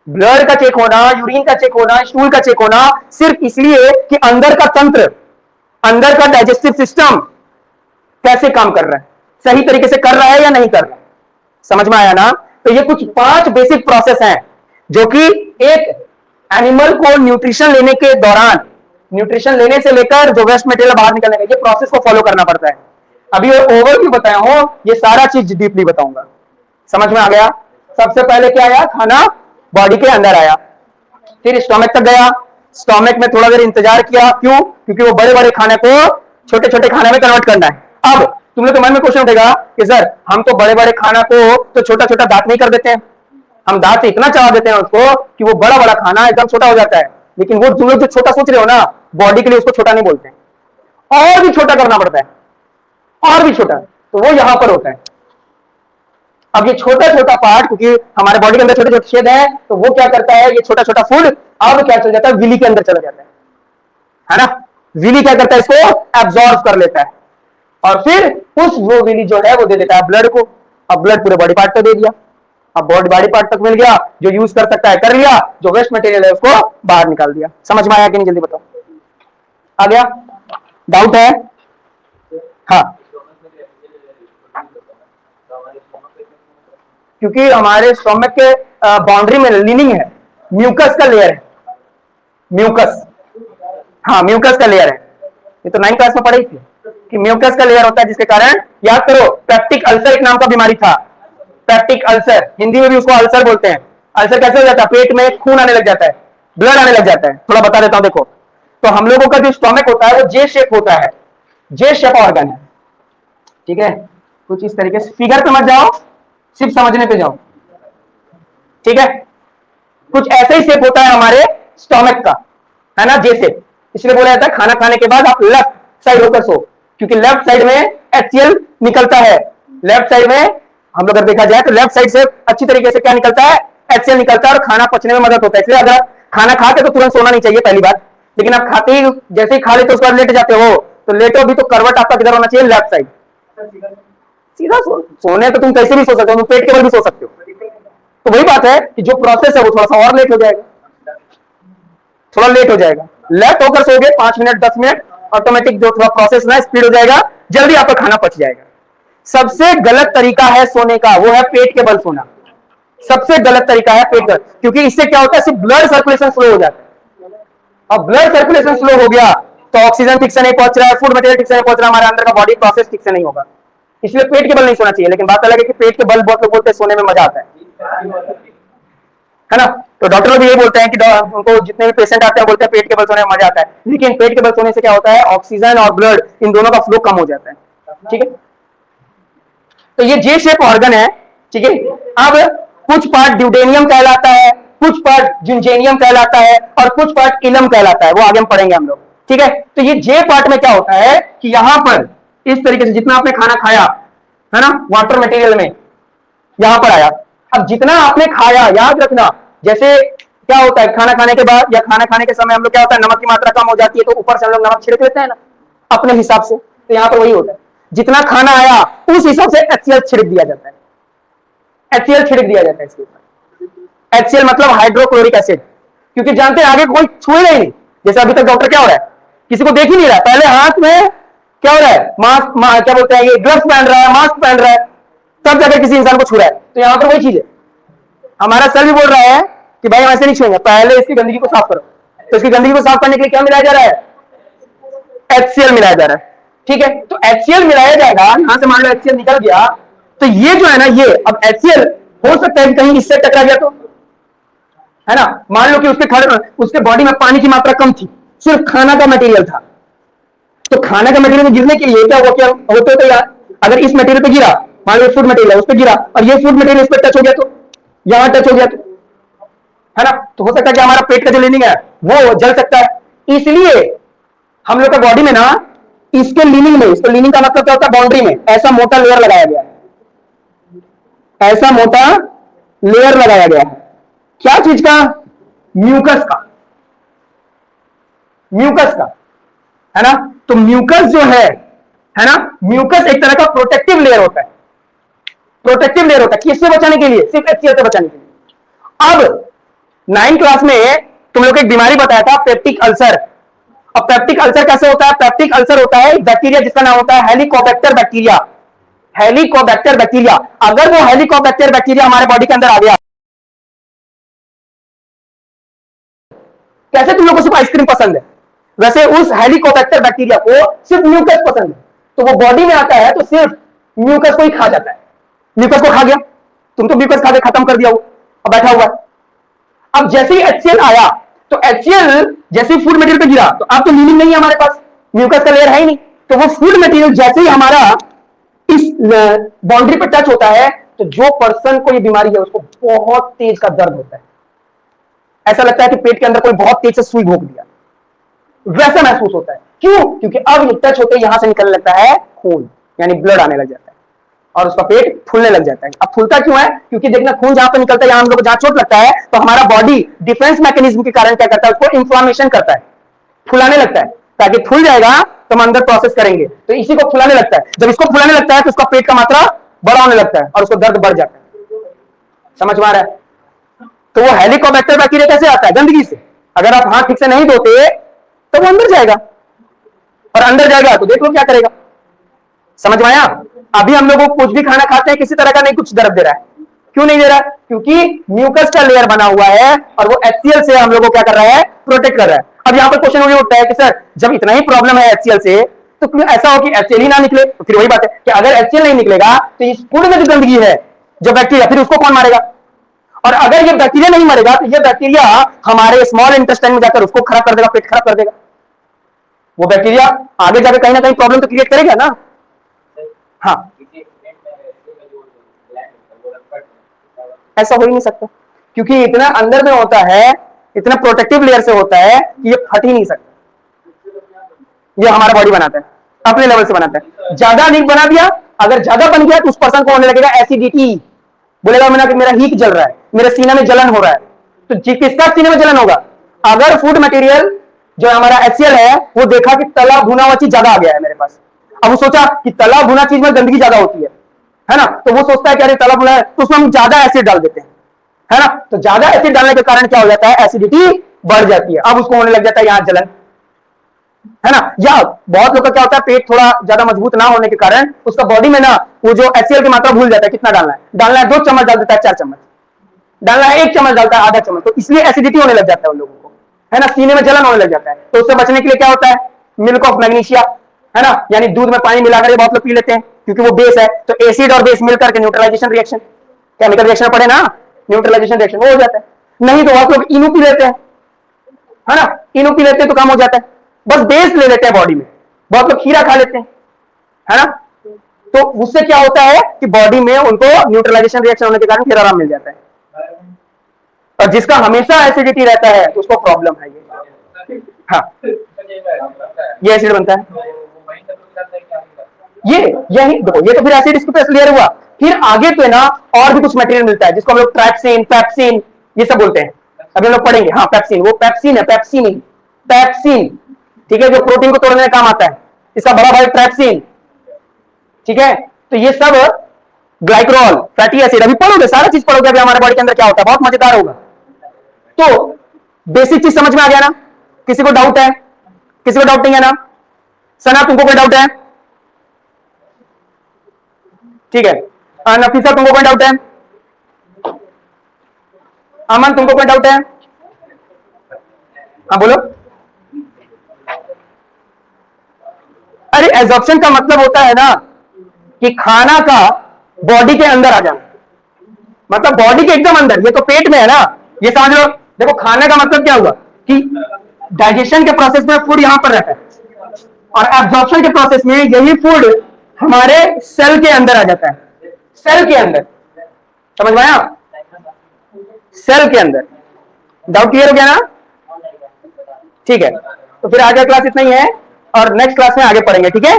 ब्लड का चेक होना, यूरिन का चेक होना, स्टूल का चेक होना सिर्फ इसलिए कि अंदर का तंत्र, अंदर का डाइजेस्टिव सिस्टम कैसे काम कर रहा है, सही तरीके से कर रहा है या नहीं कर रहा है। समझ में आया ना? तो ये कुछ 5 बेसिक प्रोसेस हैं जो कि एक एनिमल को न्यूट्रिशन लेने के दौरान, न्यूट्रिशन लेने से लेकर जो वेस्ट मटेरियल बाहर निकलने का, ये प्रोसेस को फॉलो करना पड़ता है। अभी ओवरव्यू बताया हूं, ये सारा चीज डीपली बताऊंगा। समझ में आ गया? सबसे पहले क्या आया? खाना बॉडी के अंदर आया, फिर स्टोमक तक गया। स्टोमक में थोड़ा देर इंतजार किया, क्यों? क्योंकि वो बड़े बड़े खाने को छोटे छोटे खाने में कन्वर्ट करना है। अब तुम लोग के मन में क्वेश्चन उठेगा कि सर हम तो बड़े बड़े खाना को तो छोटा छोटा दांत नहीं कर देते हैं, हम दांत से इतना चबा देते हैं उसको कि वो बड़ा बड़ा खाना एकदम छोटा हो जाता है। लेकिन वो तुम लोग जो छोटा सोच रहे हो ना, बॉडी के लिए उसको छोटा नहीं बोलते हैं, और भी छोटा करना पड़ता है, और भी छोटा, तो वो यहां पर होता है। अब ये छोटा छोटा पार्ट, क्योंकि हमारे बॉडी के अंदर छोटे छोटे छेद है, तो वो क्या करता है, ये छोटा छोटा फूड अब क्या चल जाता है, विली के अंदर चला जाता है ना। विली क्या करता है, इसको एब्जॉर्ब कर लेता है और फिर वो विली जो है वो दे देता है ब्लड को। अब ब्लड पूरे बॉडी पार्ट को दे दिया, अब बॉडी पार्ट तक मिल गया, जो यूज कर सकता है कर लिया, जो वेस्ट मटेरियल है उसको बाहर निकाल दिया। समझ में आया कि नहीं? जल्दी बताओ, आ गया? डाउट है? हाँ, क्योंकि हमारे स्टोमक के बाउंड्री में लिनिंग है, म्यूकस का लेयर है, म्यूकस, हाँ म्यूकस का लेयर है। ये तो 9th क्लास में पढ़ी थी कि म्यूकस का लेयर होता है, जिसके कारण, याद करो, पेप्टिक अल्सर एक नाम का बीमारी था। पेप्टिक अल्सर, हिंदी में भी उसको अल्सर बोलते हैं। अल्सर कैसे हो जाता है? पेट में खून आने लग जाता है, ब्लड आने लग जाता है। थोड़ा बता देता हूं, देखो। तो हम लोगों का जो स्टोमक होता है वो जे शेप होता है, जे शेप ऑर्गन है, ठीक है? कुछ इस तरीके से, फिगर पे मत जाओ, सिर्फ समझने पे जाओ, ठीक है? कुछ ऐसे ही शेप होता है हमारे स्टोमक का, है ना, जे शेप। इसलिए बोला जाता है खाना खाने के बाद आप लेफ्ट साइड होकर सो, क्योंकि लेफ्ट साइड में HCl निकलता है। लेफ्ट साइड में हम लोग अगर देखा जाए तो लेफ्ट साइड से अच्छी तरीके से क्या निकलता है, HCl निकलता है, और खाना पचने में मदद होता है। इसलिए अगर आप खाना खाते तो तुरंत सोना नहीं चाहिए, पहली बात। लेकिन आप खाते ही, जैसे ही खा लेते उसके बाद लेट जाते हो, तो लेटो भी तो करवट आपका किधर होना चाहिए? Left side. सीधा सोने तो तुम कैसे भी सो सकते हो, तुम पेट के बल भी सो सकते हो। तो वही बात है कि जो प्रोसेस है वो थोड़ा सा और लेट हो जाएगा, थोड़ा लेट हो जाएगा। लेफ्ट होकर सोगे 5 मिनट 10 मिनट, ऑटोमेटिक जो थोड़ा प्रोसेस ना स्पीड हो जाएगा, जल्दी आपका खाना पच जाएगा। सबसे गलत तरीका है सोने का, वो है पेट के बल सोना। सबसे गलत तरीका है पेट का, क्योंकि इससे क्या होता है, सिर्फ ब्लड सर्कुलेशन स्लो हो जाता है। अब ब्लड सर्कुलेशन स्लो हो गया तो ऑक्सीजन ठीक से नहीं पहुंच रहा है, फूड मटेरियल ठीक से नहीं पहुंच रहा, हमारे अंदर का बॉडी प्रोसेस ठीक से नहीं होगा। इसलिए पेट के बल नहीं सोना चाहिए। लेकिन बात अलग है कि पेट के बल बहुत लोग बोलते हैं सोने में मजा आता है ना। तो डॉक्टर लोग यही बोलते हैं कि उनको जितने भी पेशेंट आते हैं बोलते हैं पेट के बल सोने में मजा आता है। लेकिन पेट के बल सोने से क्या होता है, ऑक्सीजन और ब्लड इन दोनों का फ्लो कम हो जाता है। ठीक है, तो ये जे शेप ऑर्गन है। ठीक है, अब कुछ पार्ट ड्यूडेनियम कहलाता है, कुछ पार्ट जिंजेनियम कहलाता है, और कुछ पार्ट इलम कहलाता है, वो आगे हम पढ़ेंगे हम लोग। ठीक है, तो ये जे पार्ट में क्या होता है कि यहां पर इस तरीके से जितना आपने खाना खाया है ना, वाटर मटेरियल में यहां पर आया। अब जितना आपने खाया, याद रखना, जैसे क्या होता है खाना खाने के बाद या खाना खाने के समय हम लोग क्या होता है, नमक की मात्रा कम हो जाती है तो ऊपर से हम लोग नमक छिड़क लेते हैं ना अपने हिसाब से। तो यहां पर वही होता है, जितना खाना आया उस हिसाब से HCl छिड़क दिया जाता है। HCl छिड़क दिया जाता है इसके ऊपर। HCl मतलब हाइड्रोक्लोरिक एसिड, क्योंकि जानते हैं आगे कोई छुएगा ही नहीं। जैसे अभी तक डॉक्टर क्या हो रहा है, किसी को देख ही नहीं रहा, पहले हाथ में क्या हो रहा है, मास्क, क्या बोलते हैं, ये ग्लव्स पहन रहा है, मास्क पहन रहा है, तब जाकर किसी इंसान को छू रहा है। तो यहां पर वही चीज है, हमारा सर भी बोल रहा है कि भाई हम ऐसे नहीं छुएंगे, पहले इसकी गंदगी को साफ करो। तो इसकी गंदगी को साफ करने के लिए क्या मिलाया जा रहा है, HCl मिलाया जा रहा है। ठीक है, तो HCl मिलाया जाएगा। यहां से मान लो HCl निकल गया, तो ये जो है ना, ये अब HCl हो सकता है कि कहीं इससे टकरा गया तो, है ना। मान लो कि उसके बॉडी में पानी की मात्रा कम थी, सिर्फ खाना का मटेरियल था, तो खाना का मटेरियल गिरने के लिए क्या हुआ, क्या होते तो यार, अगर इस मटेरियल पे गिरा, मान लो फूड मटेरियल है उस पर गिरा, और ये फूड मटेरियल इस पर टच हो गया तो, यहां टच हो गया तो, है ना, तो हो सकता है कि हमारा पेट का जो लिनिंग है वो जल सकता है। इसलिए हम लोग का बॉडी में ना, इसके लिनिंग में, इसको लिनिंग का मतलब क्या होता है, बाउंड्री में ऐसा मोटा लेयर लगाया गया है, ऐसा मोटा लेयर लगाया गया है। क्या चीज का, म्यूकस का, म्यूकस का, है ना। तो म्यूकस जो है ना, म्यूकस एक तरह का प्रोटेक्टिव लेयर होता है, प्रोटेक्टिव लेयर होता है किससे बचाने के लिए, सिर्फ HCl से बचाने के लिए। अब 9th क्लास में तुम लोग को एक बीमारी बताया था, पेप्टिक अल्सर। अब पेप्टिक अल्सर कैसे होता है, पेप्टिक अल्सर होता है बैक्टीरिया जिसका नाम होता है हेलिकोबैक्टर बैक्टीरिया। हेलिकोबैक्टर बैक्टीरिया, अगर वो हेलिकोबैक्टर बैक्टीरिया हमारे बॉडी के अंदर आ गया, कैसे तुम लोग को सिर्फ आइसक्रीम पसंद है, वैसे उस हेलिकोबैक्टर बैक्टीरिया को सिर्फ म्यूकस पसंद है, तो वो बॉडी में आता है तो सिर्फ म्यूकस को ही खा जाता है। म्यूकस को खा गया, तुम तो म्यूकस खा के खत्म कर दिया, वो अब बैठा हुआ है। अब जैसे ही HCl आया, तो HCl जैसे ही फूड मटेरियल पे गिरा, तो अब तो लिनिंग नहीं है हमारे पास, म्यूकस का लेयर है ही नहीं, तो वो फूड मटेरियल जैसे ही हमारा इस बाउंड्री पर टच होता है, तो जो पर्सन को ये बीमारी है उसको बहुत तेज का दर्द होता है, ऐसा लगता है कि पेट के अंदर कोई बहुत तेज से सुई घोंप दिया, वैसा महसूस होता है। क्यों, क्योंकि अब ये टच होते यहां से निकलने लगता है खून, यानी ब्लड आने लग जाता है, और उसका पेट फूलने लग जाता है। अब फूलता क्यों है, क्योंकि देखना खून जहां पर निकलता है, यहां हम लोग को जहां चोट लगता है, तो हमारा बॉडी डिफेंस मैकेनिज्म के कारण क्या करता है, उसको इन्फ्लामेशन करता है, फुलाने लगता है, ताकि फूल जाएगा तो हम अंदर प्रोसेस करेंगे, तो इसी को फुलाने लगता है। जब इसको फुलाने लगता है तो उसका पेट का मात्रा बड़ा होने लगता है और उसको दर्द बढ़ जाता है। समझ में आ रहा है। तो वो हेलिकोबैक्टर बैक्टीरिया कैसे आता है, गंदगी से। अगर आप हाथ ठीक से नहीं धोते तो वो अंदर जाएगा, और अंदर जाएगा तो देख लो क्या करेगा। समझ में आया। अभी हम लोग कुछ भी खाना खाते हैं, किसी तरह का नहीं कुछ दर्द दे रहा है, क्यों नहीं दे रहा, क्योंकि म्यूकस का लेयर बना हुआ है और वो HCl से हम लोग को क्या कर रहा है, प्रोटेक्ट कर रहा है। अब यहाँ पर क्वेश्चन ये उठता है कि सर जब इतना ही प्रॉब्लम है HCl से, तो क्यों ऐसा हो कि HCl ही ना निकले। तो फिर वही बात है कि अगर HCl नहीं निकलेगा तो इस फूड में जो गंदगी है, जो बैक्टीरिया, फिर उसको कौन मारेगा। और अगर ये बैक्टीरिया नहीं मरेगा तो ये बैक्टीरिया हमारे स्मॉल इंटेस्टाइन में जाकर उसको खराब कर देगा, पेट खराब कर देगा। वो बैक्टीरिया आगे जाकर कहीं ना कहीं प्रॉब्लम तो क्रिएट करेगा ना। हाँ, ऐसा हो ही नहीं सकता, क्योंकि इतना अंदर में होता है, इतना प्रोटेक्टिव लेयर से होता है कि ये फट ही नहीं सकता। ये हमारा बॉडी बनाता है, अपने लेवल से बनाता है। ज्यादा नहीं बना दिया, अगर ज्यादा बन गया तो उस पर्सन को होने लगेगा एसिडिटी, बोलेगा मेरा हीट जल रहा है, मेरे सीने में जलन हो रहा है। तो किसका सीने में जलन होगा, अगर फूड मटेरियल जो हमारा HCl है वो देखा कि तला भुना हुआ चीज ज्यादा आ गया है मेरे पास। अब वो सोचा कि तला भुना चीज में गंदगी ज्यादा होती है ना, तो वो सोचता है कि अरे तला भुना है तो उसमें हम ज्यादा एसिड डाल देते हैं, है ना। तो ज्यादा एसिड डालने के कारण क्या हो जाता है, एसिडिटी बढ़ जाती है। अब उसको होने लग जाता है यहां जलन, है ना। या बहुत लोग का क्या होता है, पेट थोड़ा ज्यादा मजबूत ना होने के कारण उसका बॉडी में ना वो जो HCl की मात्रा भूल जाता है कितना डालना है 2 चम्मच डाल देता है, 4 चम्मच डालना है, 1 चम्मच डालता है, आधा चम्मच, तो इसलिए एसिडिटी होने लग जाता है उन लोगों को, है ना, सीने में जलन होने लग जाता है। तो उससे बचने के लिए क्या होता है, मिल्क ऑफ मैग्नीशिया, है ना, यानी दूध में पानी मिलाकर बहुत लोग पी लेते हैं क्योंकि वो बेस है। तो एसिड और बेस मिलकर के न्यूट्रलाइजेशन रिएक्शन, केमिकल रिएक्शन पड़े ना, न्यूट्रलाइजेशन रिएक्शन वो हो जाता है। नहीं तो बहुत लोग इनो पी लेते हैं, है ना, इनो पी लेते हैं तो काम हो जाता है। बस बेस ले लेते हैं बॉडी में, बहुत लोग खीरा खा लेते हैं, है ना, तो उससे क्या होता है कि बॉडी में उनको न्यूट्रलाइजेशन रिएक्शन होने के कारण फिर आराम मिल जाता है। और जिसका हमेशा एसिडिटी रहता है उसको प्रॉब्लम है ये। हाँ, ये एसिड बनता है, ये यही देखो, ये तो फिर एसिड इसको क्लियर हुआ। फिर आगे तो है ना और भी कुछ मटेरियल मिलता है जिसको हम लोग ट्रैप्सिन, पेप्सिन ये सब बोलते हैं, अभी हम लोग पढ़ेंगे। हाँ पेप्सिन, वो पेप्सिन है, पेप्सिन पेप्सिन, ठीक है, जो प्रोटीन को तोड़ने का काम आता है, इसका बड़ा भाई ट्रैप्सिन, ठीक है। तो ये सब ग्लाइकोल, फैटी एसिड, अभी पढ़ोगे, सारा चीज पढ़ोगे अभी हमारे बॉडी के अंदर क्या होता है, बहुत मजेदार होगा। तो बेसिक चीज समझ में आ गया ना, किसी को डाउट है, किसी को डाउट नहीं है ना, सना तुमको कोई डाउट है, ठीक है, नफीसा तुमको कोई डाउट है, अमन तुमको कोई डाउट है, हाँ बोलो। अरे एब्जॉर्प्शन का मतलब होता है ना कि खाना का बॉडी के अंदर आ जाना, मतलब बॉडी के एकदम अंदर, ये तो पेट में है ना, ये समझ लो। देखो खाने का मतलब क्या हुआ कि डाइजेशन के प्रोसेस में फूड यहां पर रहता है और एब्जॉर्प्शन के प्रोसेस में यही फूड हमारे सेल के अंदर आ जाता है, सेल के अंदर, समझ में आया, सेल के अंदर। डाउट क्लियर हो गया ना, ठीक है। तो फिर आगे क्लास इतना ही है और नेक्स्ट क्लास में आगे पढ़ेंगे, ठीक है।